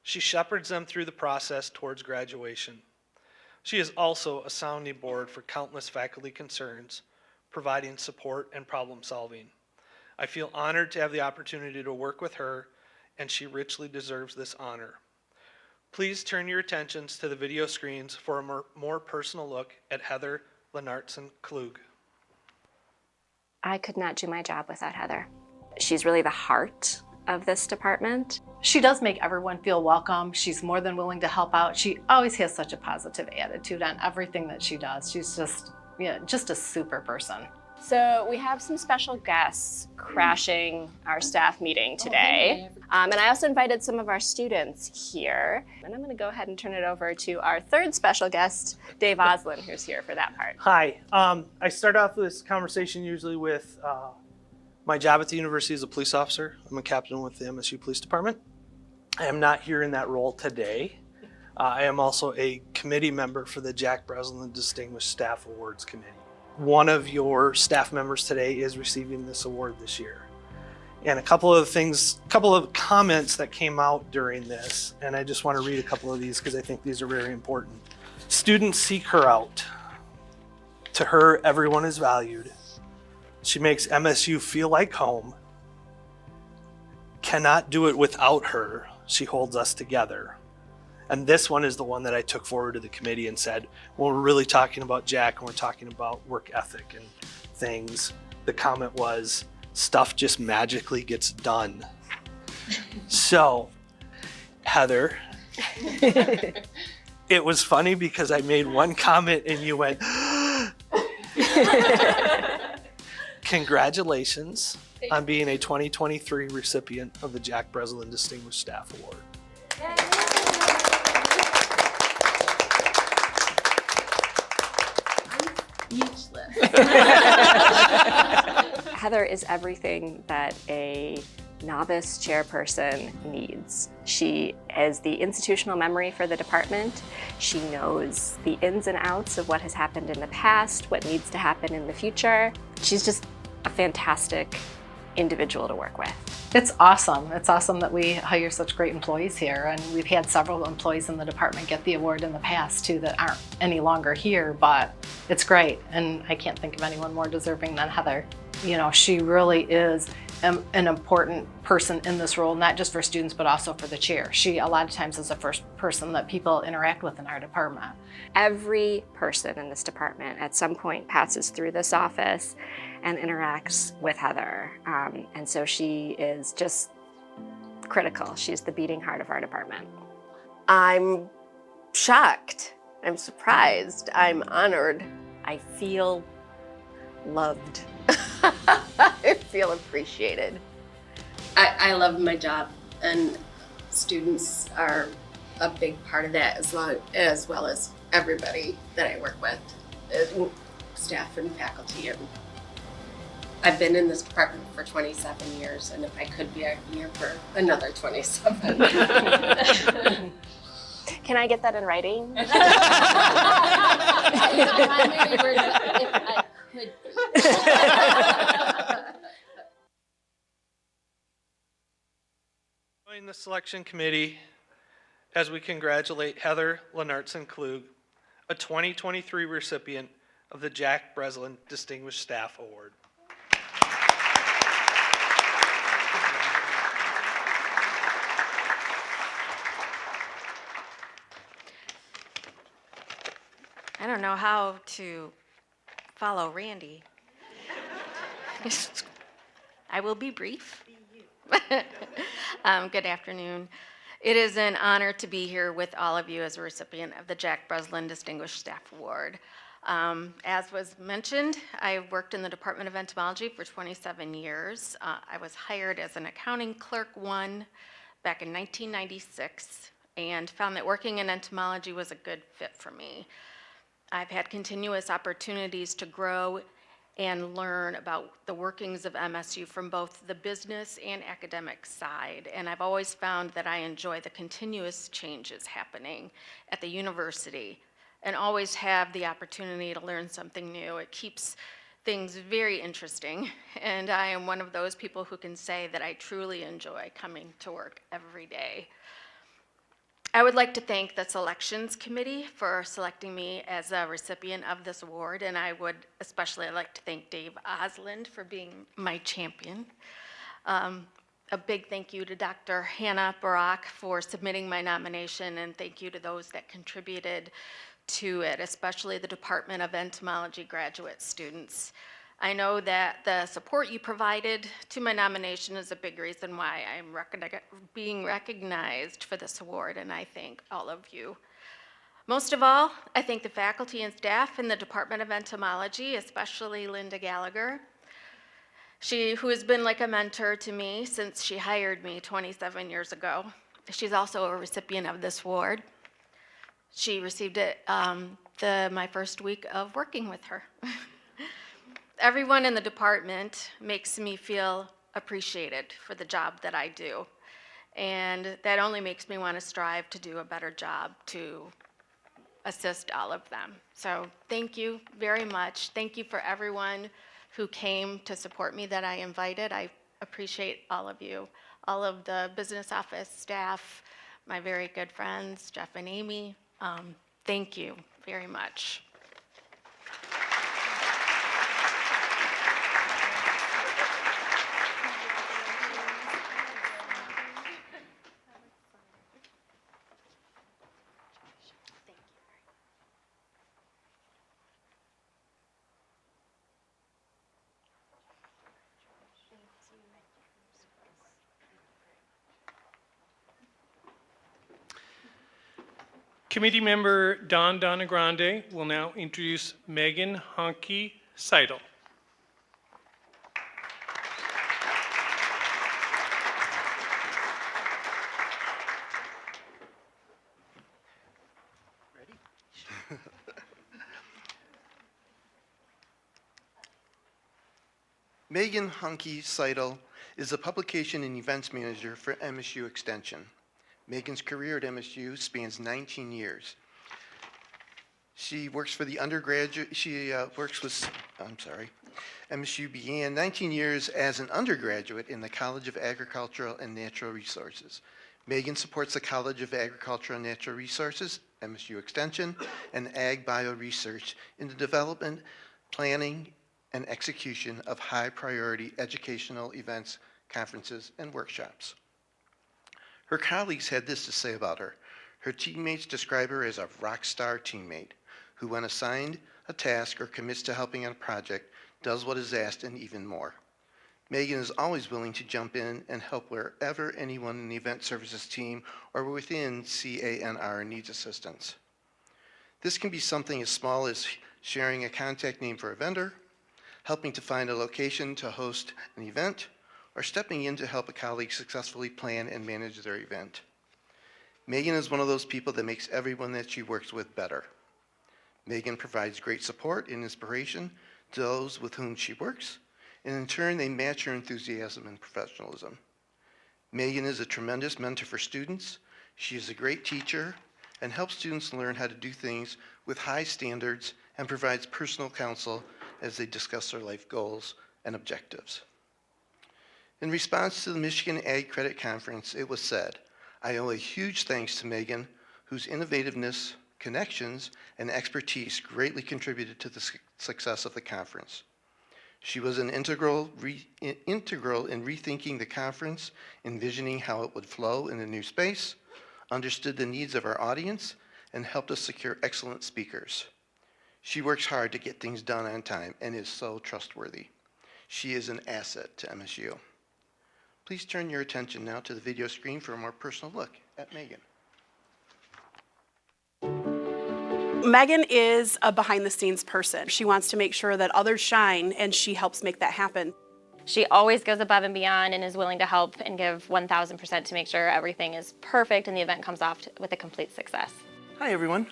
She shepherds them through the process towards graduation. She is also a sounding board for countless faculty concerns, providing support and problem solving. I feel honored to have the opportunity to work with her, and she richly deserves this honor. Please turn your attentions to the video screens for a more personal look at Heather Lenartson-Clute. I could not do my job without Heather. She's really the heart of this department. She does make everyone feel welcome. She's more than willing to help out. She always has such a positive attitude on everything that she does. She's just a super person. So we have some special guests crashing our staff meeting today. And I also invited some of our students here. And I'm gonna go ahead and turn it over to our third special guest, Dave Oslin, who's here for that part. Hi. I start off this conversation usually with my job at the university as a police officer. I'm a captain with the MSU Police Department. I am not here in that role today. I am also a committee member for the Jack Breslin Distinguished Staff Awards Committee. One of your staff members today is receiving this award this year. And a couple of comments that came out during this, and I just want to read a couple of these because I think these are very important. Students seek her out. To her, everyone is valued. She makes MSU feel like home. Cannot do it without her. She holds us together. And this one is the one that I took forward to the committee and said, when we're really talking about Jack and we're talking about work ethic and things, the comment was, stuff just magically gets done. So, Heather, it was funny because I made one comment and you went, congratulations on being a 2023 recipient of the Jack Breslin Distinguished Staff Award. Heather is everything that a novice chairperson needs. She has the institutional memory for the department. She knows the ins and outs of what has happened in the past, what needs to happen in the future. She's just a fantastic individual to work with. It's awesome. It's awesome that we hire such great employees here, and we've had several employees in the department get the award in the past too that aren't any longer here, but it's great, and I can't think of anyone more deserving than Heather. You know, she really is an important person in this role, not just for students, but also for the chair. She, a lot of times, is the first person that people interact with in our department. Every person in this department at some point passes through this office and interacts with Heather. And so she is just critical. She's the beating heart of our department. I'm shocked. I'm surprised. I'm honored. I feel loved. I feel appreciated. I love my job, and students are a big part of that, as well as everybody that I work with, staff and faculty. And I've been in this department for 27 years, and if I could be here for another 27. Can I get that in writing? If I could Join the selection committee as we congratulate Heather Lenartson-Klug, a 2023 recipient of the Jack Breslin Distinguished Staff Award. I don't know how to follow Randy. I will be brief. Good afternoon. It is an honor to be here with all of you as a recipient of the Jack Breslin Distinguished Staff Award. As was mentioned, I worked in the Department of Entomology for 27 years. I was hired as an accounting clerk back in 1996 and found that working in entomology was a good fit for me. I've had continuous opportunities to grow and learn about the workings of MSU from both the business and academic side. And I've always found that I enjoy the continuous changes happening at the university and always have the opportunity to learn something new. It keeps things very interesting. And I am one of those people who can say that I truly enjoy coming to work every day. I would like to thank the selections committee for selecting me as a recipient of this award, and I would especially like to thank Dave Osland for being my champion. A big thank you to Dr. Hannah Barak for submitting my nomination, and thank you to those that contributed to it, especially the Department of Entomology graduate students. I know that the support you provided to my nomination is a big reason why I'm being recognized for this award, and I thank all of you. Most of all, I thank the faculty and staff in the Department of Entomology, especially Linda Gallagher, who has been like a mentor to me since she hired me 27 years ago. She's also a recipient of this award. She received it my first week of working with her. Everyone in the department makes me feel appreciated for the job that I do. And that only makes me want to strive to do a better job to assist all of them. So thank you very much. Thank you for everyone who came to support me that I invited. I appreciate all of you, all of the business office staff, my very good friends, Jeff and Amy. Thank you very much. Committee member Don Donagrande will now introduce Megan Honke Seidel. Megan Honke Seidel is a publication and events manager for MSU Extension. Megan's career at MSU spans 19 years. She works for the undergraduate, MSU began 19 years as an undergraduate in the College of Agricultural and Natural Resources. Megan supports the College of Agricultural and Natural Resources, MSU Extension, and Ag Bio Research in the development, planning, and execution of high-priority educational events, conferences, and workshops. Her colleagues had this to say about her. Her teammates describe her as a rock star teammate who, when assigned a task or commits to helping on a project, does what is asked and even more. Megan is always willing to jump in and help wherever anyone in the event services team or within CANR needs assistance. This can be something as small as sharing a contact name for a vendor, helping to find a location to host an event, or stepping in to help a colleague successfully plan and manage their event. Megan is one of those people that makes everyone that she works with better. Megan provides great support and inspiration to those with whom she works, and in turn, they match her enthusiasm and professionalism. Megan is a tremendous mentor for students. She is a great teacher and helps students learn how to do things with high standards and provides personal counsel as they discuss their life goals and objectives. In response to the Michigan Ag Credit Conference, it was said, I owe a huge thanks to Megan, whose innovativeness, connections, and expertise greatly contributed to the success of the conference. She was an integral in rethinking the conference, envisioning how it would flow in a new space, understood the needs of our audience, and helped us secure excellent speakers. She works hard to get things done on time and is so trustworthy. She is an asset to MSU. Please turn your attention now to the video screen for a more personal look at Megan. Megan is a behind-the-scenes person. She wants to make sure that others shine, and she helps make that happen. She always goes above and beyond and is willing to help and give 1,000% to make sure everything is perfect and the event comes off with a complete success. Hi, everyone.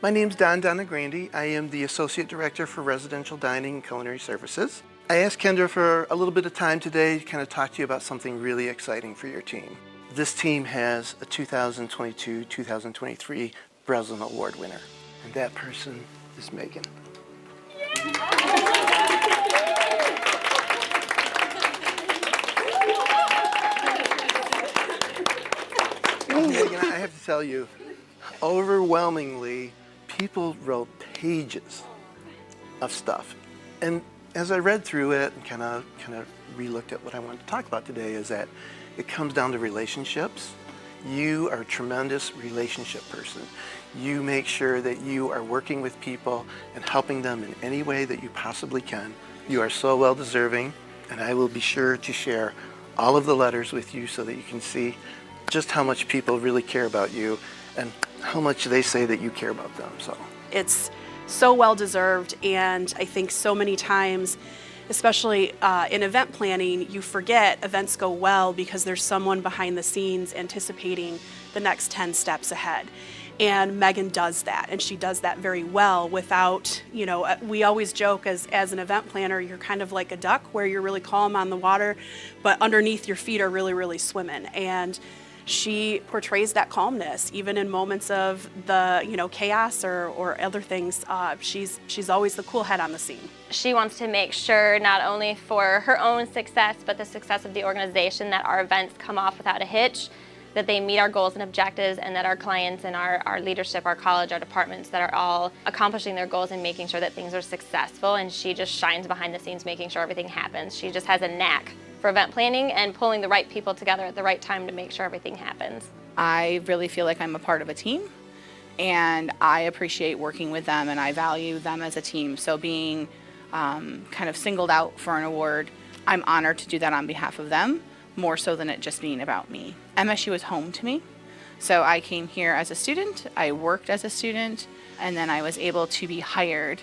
My name's Don Donagrande. I am the Associate Director for Residential Dining and Culinary Services. I asked Kendra for a little bit of time today to kind of talk to you about something really exciting for your team. This team has a 2022-2023 Breslin Award winner, and that person is Megan. Megan, I have to tell you, overwhelmingly, people wrote pages of stuff. And as I read through it and kind of re-looked at what I wanted to talk about today, is that it comes down to relationships. You are a tremendous relationship person. You make sure that you are working with people and helping them in any way that you possibly can You are so well deserving, and I will be sure to share all of the letters with you so that you can see just how much people really care about you and how much they say that you care about them. So It's so well deserved, and I think so many times, especially in event planning, you forget events go well because there's someone behind the scenes anticipating the next 10 steps ahead. And Megan does that, and she does that very well without, you know, we always joke as an event planner, you're kind of like a duck where you're really calm on the water, but underneath your feet are really, really swimming. And she portrays that calmness, even in moments of the, you know, chaos or other things. She's always the cool head on the scene. She wants to make sure not only for her own success, but the success of the organization, that our events come off without a hitch, that they meet our goals and objectives, and that our clients and our leadership, our college, our departments, that are all accomplishing their goals and making sure that things are successful. And she just shines behind the scenes, making sure everything happens. She just has a knack for event planning and pulling the right people together at the right time to make sure everything happens. I really feel like I'm a part of a team, and I appreciate working with them, and I value them as a team. So being kind of singled out for an award, I'm honored to do that on behalf of them, more so than it just being about me. MSU is home to me. So I came here as a student, I worked as a student, and then I was able to be hired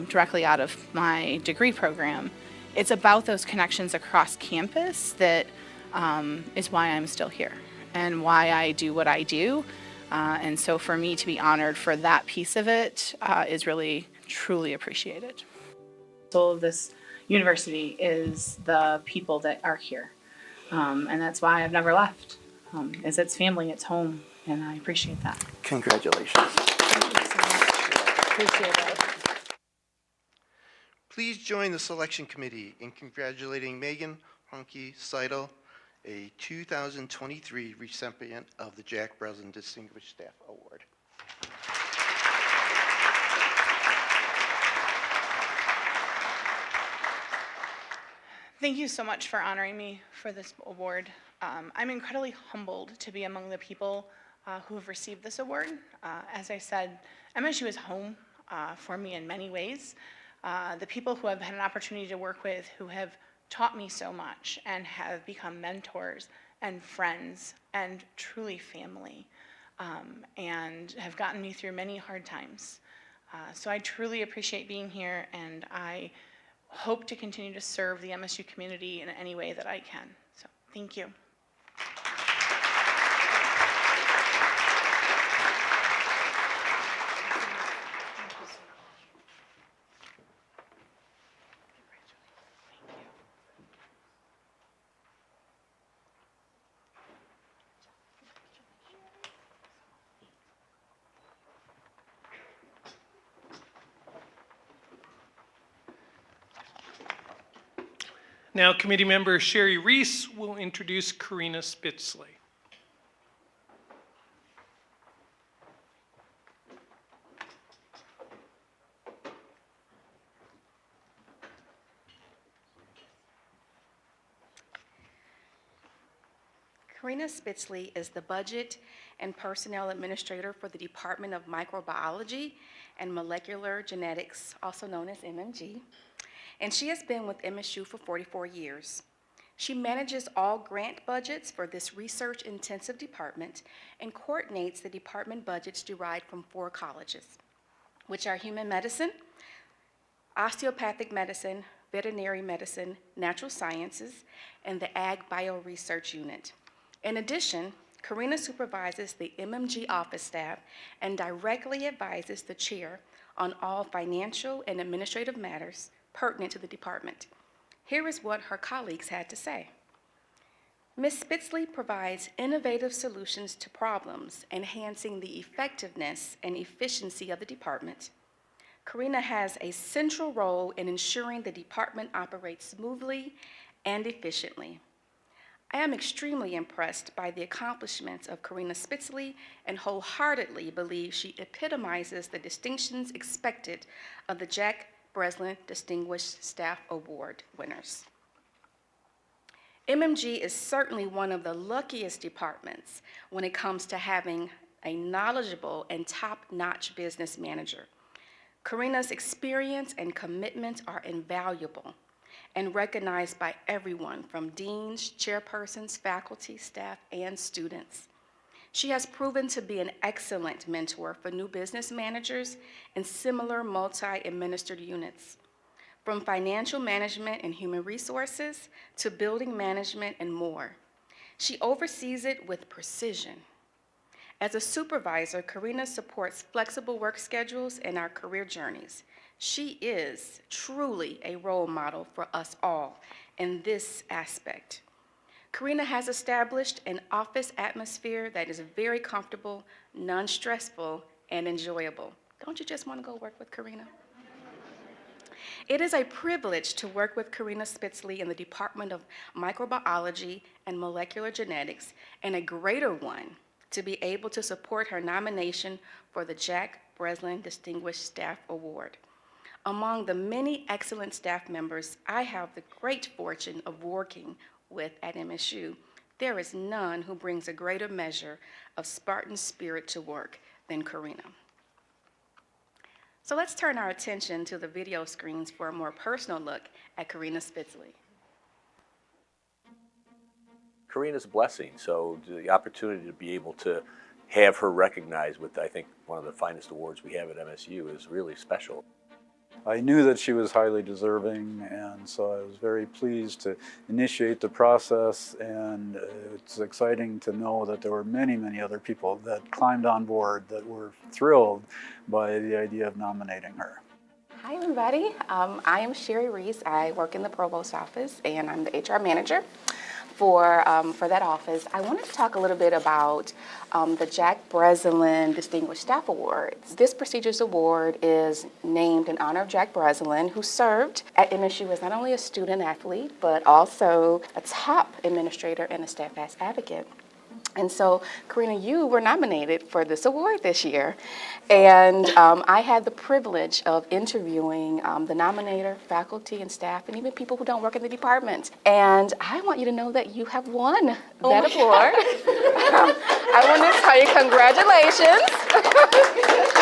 directly out of my degree program. It's about those connections across campus that is why I'm still here and why I do what I do. And so for me to be honored for that piece of it is really, truly appreciated. The soul of this university is the people that are here. And that's why I've never left. Is it's family, it's home, and I appreciate that. congratulations. Thank you so much. Appreciate it. Please join the selection committee in congratulating Megan Honke Seidel, a 2023 recipient of the Jack Breslin Distinguished Staff Award. Thank you so much for honoring me for this award. I'm incredibly humbled to be among the people who have received this award. As I said, MSU is home for me in many ways. The people who I've had an opportunity to work with who have taught me so much and have become mentors and friends and truly family, and have gotten me through many hard times. So I truly appreciate being here, and I hope to continue to serve the MSU community in any way that I can. So thank you. Now, committee member Sherry Reese will introduce Karina Spitzley. Karina Spitzley is the Budget and Personnel Administrator for the Department of Microbiology and Molecular Genetics, also known as MMG, and she has been with MSU for 44 years. She manages all grant budgets for this research-intensive department and coordinates the department budgets derived from 4 colleges, which are human medicine, osteopathic medicine, veterinary medicine, natural sciences, and the Ag Bio Research Unit. In addition, Karina supervises the MMG office staff and directly advises the chair on all financial and administrative matters pertinent to the department. Here is what her colleagues had to say. Ms. Spitzley provides innovative solutions to problems, enhancing the effectiveness and efficiency of the department. Karina has a central role in ensuring the department operates smoothly and efficiently. I am extremely impressed by the accomplishments of Karina Spitzley and wholeheartedly believe she epitomizes the distinctions expected of the Jack Breslin Distinguished Staff Award winners. MMG is certainly one of the luckiest departments when it comes to having a knowledgeable and top-notch business manager. Karina's experience and commitment are invaluable and recognized by everyone from deans, chairpersons, faculty, staff, and students. She has proven to be an excellent mentor for new business managers and similar multi-administered units, from financial management and human resources to building management and more. She oversees it with precision. As a supervisor, Karina supports flexible work schedules and our career journeys. She is truly a role model for us all in this aspect. Karina has established an office atmosphere that is very comfortable, non-stressful, and enjoyable. Don't you just want to go work with Karina? It is a privilege to work with Karina Spitzley in the Department of Microbiology and Molecular Genetics, and a greater one to be able to support her nomination for the Jack Breslin Distinguished Staff Award. Among the many excellent staff members I have the great fortune of working with at MSU, there is none who brings a greater measure of Spartan spirit to work than Karina. So let's turn our attention to the video screens for a more personal look at Karina Spitzley. Karina's a blessing, so the opportunity to be able to have her recognized with, I think, one of the finest awards we have at MSU is really special. I knew that she was highly deserving, and so I was very pleased to initiate the process, and it's exciting to know that there were many, many other people that climbed on board that were thrilled by the idea of nominating her. Hi, everybody. I am Sherry Reese. I work in the Provost office, and I'm the HR manager for that office. I wanted to talk a little bit about the Jack Breslin Distinguished Staff Awards. This prestigious award is named in honor of Jack Breslin, who served at MSU as not only a student athlete, but also a top administrator and a steadfast advocate. And so, Karina, you were nominated for this award this year. And I had the privilege of interviewing the nominator, faculty and staff, and even people who don't work in the department. And I want you to know that you have won that award. I want to tell you congratulations.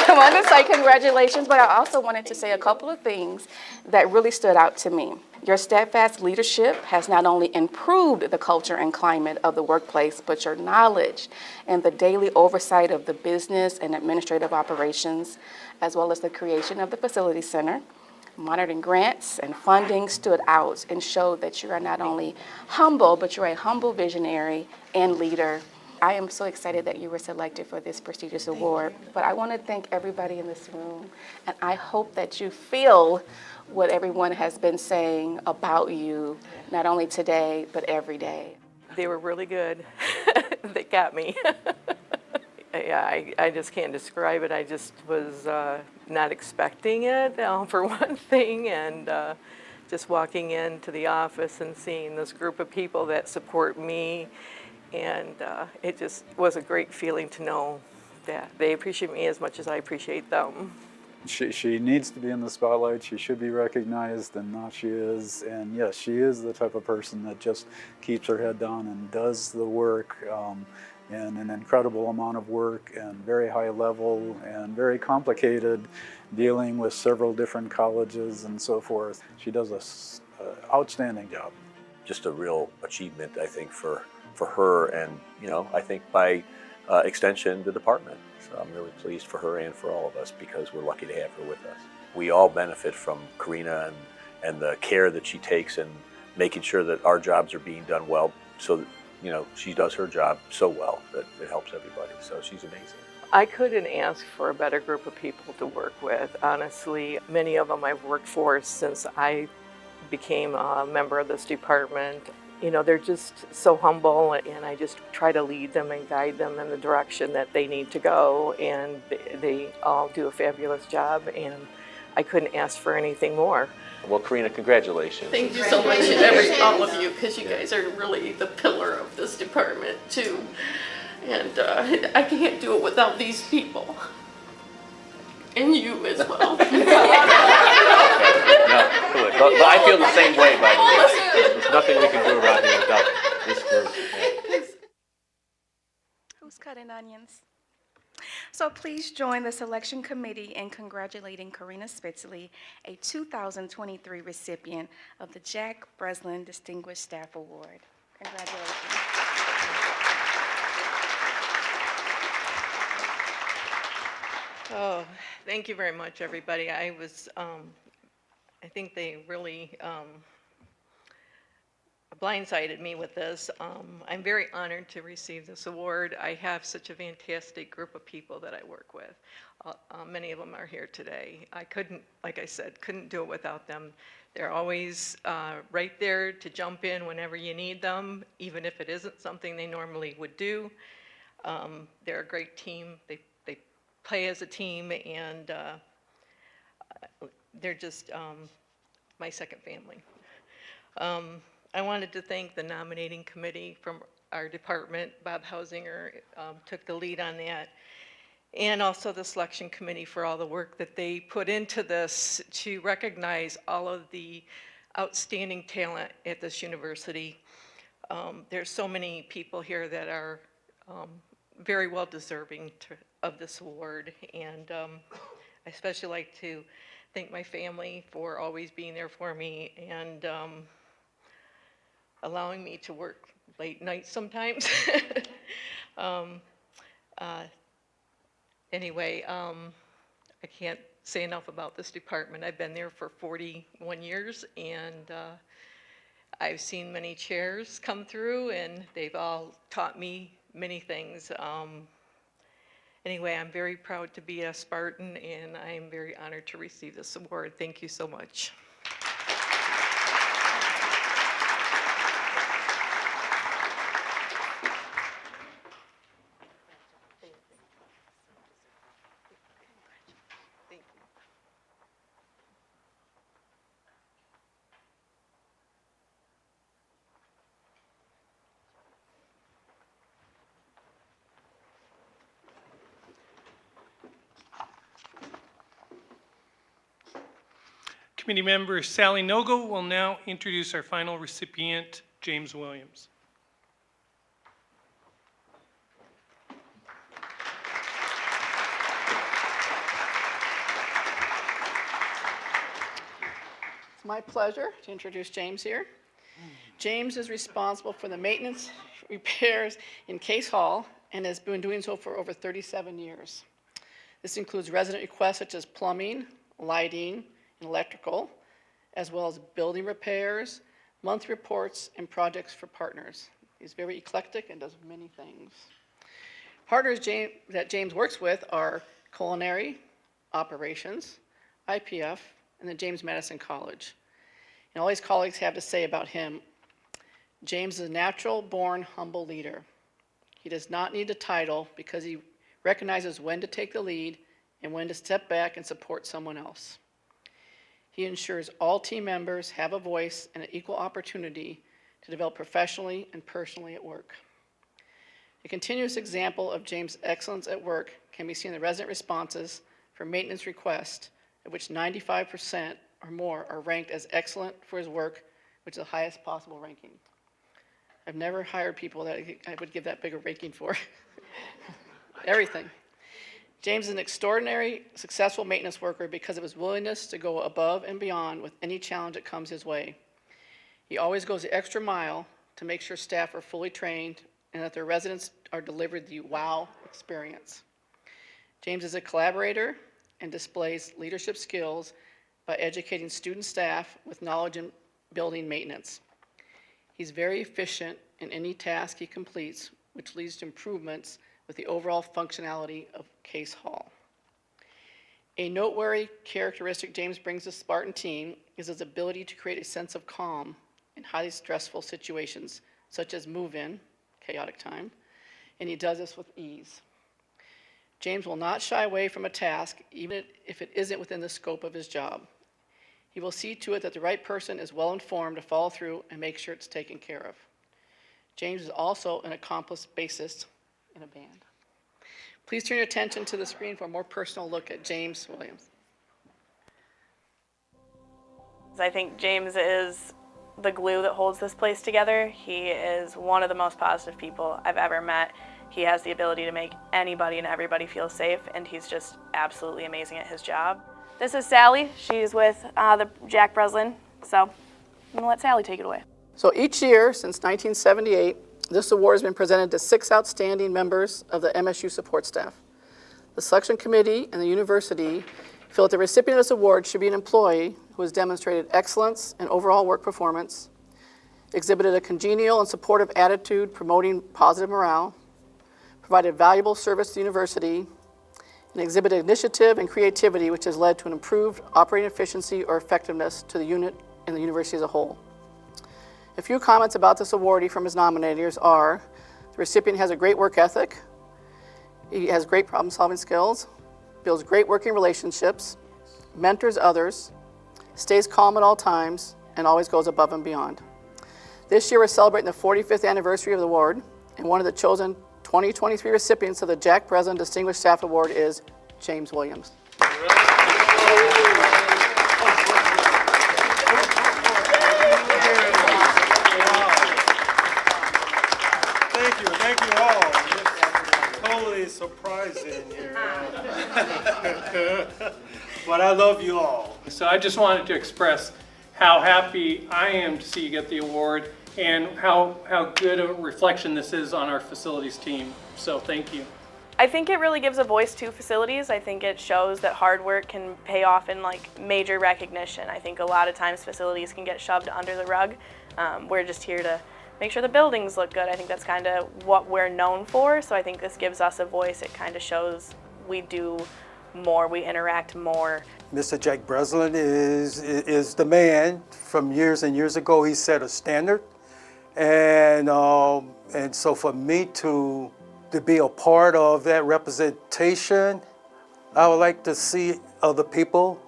I want to say congratulations, but I also wanted to say a couple of things that really stood out to me. Your steadfast leadership has not only improved the culture and climate of the workplace, but your knowledge and the daily oversight of the business and administrative operations, as well as the creation of the facility center, monitoring grants and funding stood out and showed that you are not only humble, but you're a humble visionary and leader. I am so excited that you were selected for this prestigious award, but I want to thank everybody in this room, and I hope that you feel what everyone has been saying about you, not only today, but every day. They were really good. They got me. I just can't describe it. I just was not expecting it, for one thing, and just walking into the office and seeing this group of people that support me, and it just was a great feeling to know that they appreciate me as much as I appreciate them. She needs to be in the spotlight. She should be recognized, and now she is. And yes, she is the type of person that just keeps her head down and does the work, and an incredible amount of work, and very high level and very complicated, dealing with several different colleges and so forth. She does an outstanding job. Just a real achievement, I think, for her, and I think by extension the department. So I'm really pleased for her and for all of us, because we're lucky to have her with us. We all benefit from Karina and the care that she takes in making sure that our jobs are being done well, so that she does her job so well that it helps everybody. So she's amazing. I couldn't ask for a better group of people to work with. Honestly, many of them I've worked for since I became a member of this department. They're just so humble, and I just try to lead them and guide them in the direction that they need to go, and they all do a fabulous job, and I couldn't ask for anything more. Well, Karina, congratulations. Thank you so much, all of you, because you guys are really the pillar of this department, too. And I can't do it without these people. And you as well. But I feel the same way, by the way. There's nothing we can do around here without this group. Who's cutting onions? So please join the selection committee in congratulating Karina Spitzley, a 2023 recipient of the Jack Breslin Distinguished Staff Award. Congratulations. Oh, thank you very much, everybody. I think they really blindsided me with this. I'm very honored to receive this award. I have such a fantastic group of people that I work with. Many of them are here today. I couldn't, like I said, couldn't do it without them. They're always right there to jump in whenever you need them, even if it isn't something they normally would do. They're a great team. They play as a team, and they're just my second family. I wanted to thank the nominating committee from our department. Bob Hausinger took the lead on that, and also the selection committee for all the work that they put into this to recognize all of the outstanding talent at this university. There's so many people here that are very well deserving of this award, and I especially like to thank my family for always being there for me and allowing me to work late nights sometimes. Anyway, I can't say enough about this department. I've been there for 41 years, and I've seen many chairs come through, and they've all taught me many things. Anyway, I'm very proud to be a Spartan, and I'm very honored to receive this award. Thank you so much. Committee member Sally Nogo will now introduce our final recipient, James Williams. It's my pleasure to introduce James here. James is responsible for the maintenance repairs in Case Hall and has been doing so for over 37 years. This includes resident requests such as plumbing, lighting, and electrical, as well as building repairs, monthly reports, and projects for partners. He's very eclectic and does many things. Partners that James works with are culinary, operations, IPF, and the James Madison College. And all his colleagues have to say about him: James is a natural-born, humble leader. He does not need a title because he recognizes when to take the lead and when to step back and support someone else. He ensures all team members have a voice and an equal opportunity to develop professionally and personally at work. A continuous example of James' excellence at work can be seen in the resident responses for maintenance requests, of which 95% or more are ranked as excellent for his work, which is the highest possible ranking. I've never hired people that I would give that big a ranking for. Everything. James is an extraordinary, successful maintenance worker because of his willingness to go above and beyond with any challenge that comes his way. He always goes the extra mile to make sure staff are fully trained and that their residents are delivered the wow experience. James is a collaborator and displays leadership skills by educating student staff with knowledge in building maintenance. He's very efficient in any task he completes, which leads to improvements with the overall functionality of Case Hall. A noteworthy characteristic James brings to the Spartan team is his ability to create a sense of calm in highly stressful situations, such as move-in, chaotic time, and he does this with ease. James will not shy away from a task, even if it isn't within the scope of his job. He will see to it that the right person is well informed to follow through and make sure it's taken care of. James is also an accomplished bassist in a band. Please turn your attention to the screen for a more personal look at James Williams. I think James is the glue that holds this place together. He is one of the most positive people I've ever met. He has the ability to make anybody and everybody feel safe, and he's just absolutely amazing at his job. This is Sally. She's with the Jack Breslin, so I'm gonna let Sally take it away. So each year since 1978, this award has been presented to 6 outstanding members of the MSU support staff. The selection committee and the university feel that the recipient of this award should be an employee who has demonstrated excellence in overall work performance, exhibited a congenial and supportive attitude promoting positive morale, provided valuable service to the university, and exhibited initiative and creativity which has led to an improved operating efficiency or effectiveness to the unit and the university as a whole. A few comments about this awardee from his nominators are: the recipient has a great work ethic, he has great problem-solving skills, builds great working relationships, mentors others, stays calm at all times, and always goes above and beyond. This year we're celebrating the 45th anniversary of the award, and one of the chosen 2023 recipients of the Jack Breslin Distinguished Staff Award is James Williams. Thank you all. It's totally surprising here. But I love you all. So I just wanted to express how happy I am to see you get the award and how good a reflection this is on our facilities team. So thank you. I think it really gives a voice to facilities. I think it shows that hard work can pay off in major recognition. I think a lot of times facilities can get shoved under the rug. We're just here to make sure the buildings look good. I think that's kind of what we're known for. So I think this gives us a voice. It kind of shows we do more, we interact more. Mr. Jack Breslin is the man. From years and years ago, he set a standard. And so for me to be a part of that representation, I would like to see other people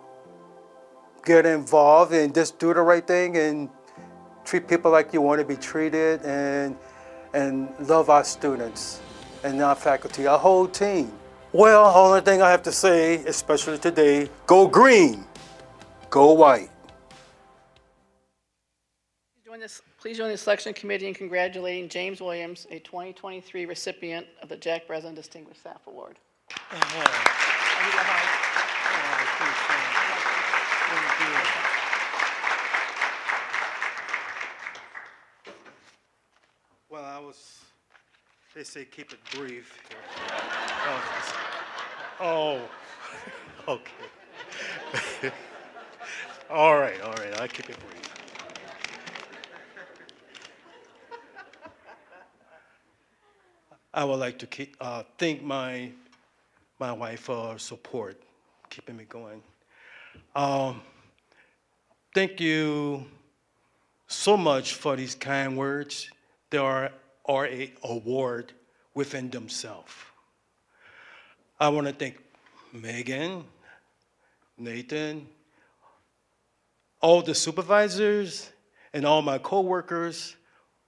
get involved and just do the right thing and treat people like you want to be treated and love our students and our faculty, our whole team. Well, the only thing I have to say, especially today, go green, go white. Please join the selection committee in congratulating James Williams, a 2023 recipient of the Jack Breslin Distinguished Staff Award. Well, they say keep it brief here. Oh, okay. All right, I'll keep it brief. I would like to thank my wife for her support, keeping me going. Thank you so much for these kind words. They are an award within themselves. I want to thank Megan, Nathan, all the supervisors, and all my coworkers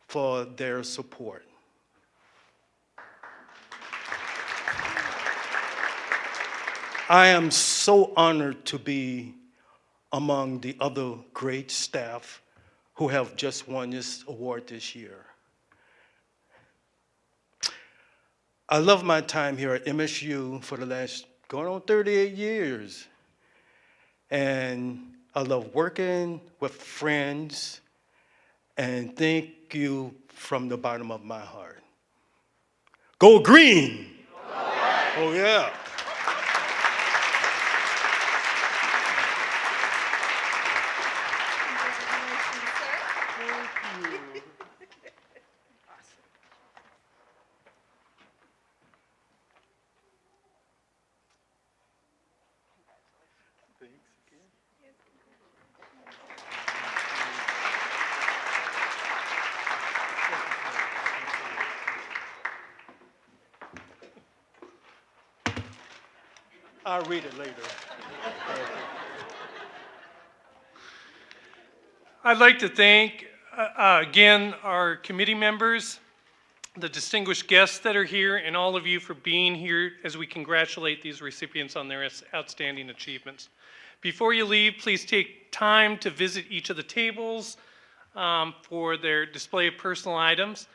for their support. I am so honored to be among the other great staff who have just won this award this year. I love my time here at MSU for the last going on 38 years. And I love working with friends, and thank you from the bottom of my heart. Go green! Oh yeah. I'll read it later. I'd like to thank, again, our committee members, the distinguished guests that are here, and all of you for being here as we congratulate these recipients on their outstanding achievements. Before you leave, please take time to visit each of the tables for their display of personal items.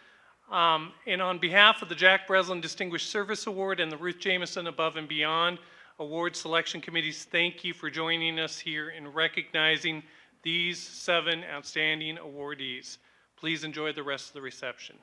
And on behalf of the Jack Breslin Distinguished Service Award and the Ruth Jameyson Above and Beyond Award Selection Committees, thank you for joining us here in recognizing these 7 outstanding awardees. Please enjoy the rest of the reception.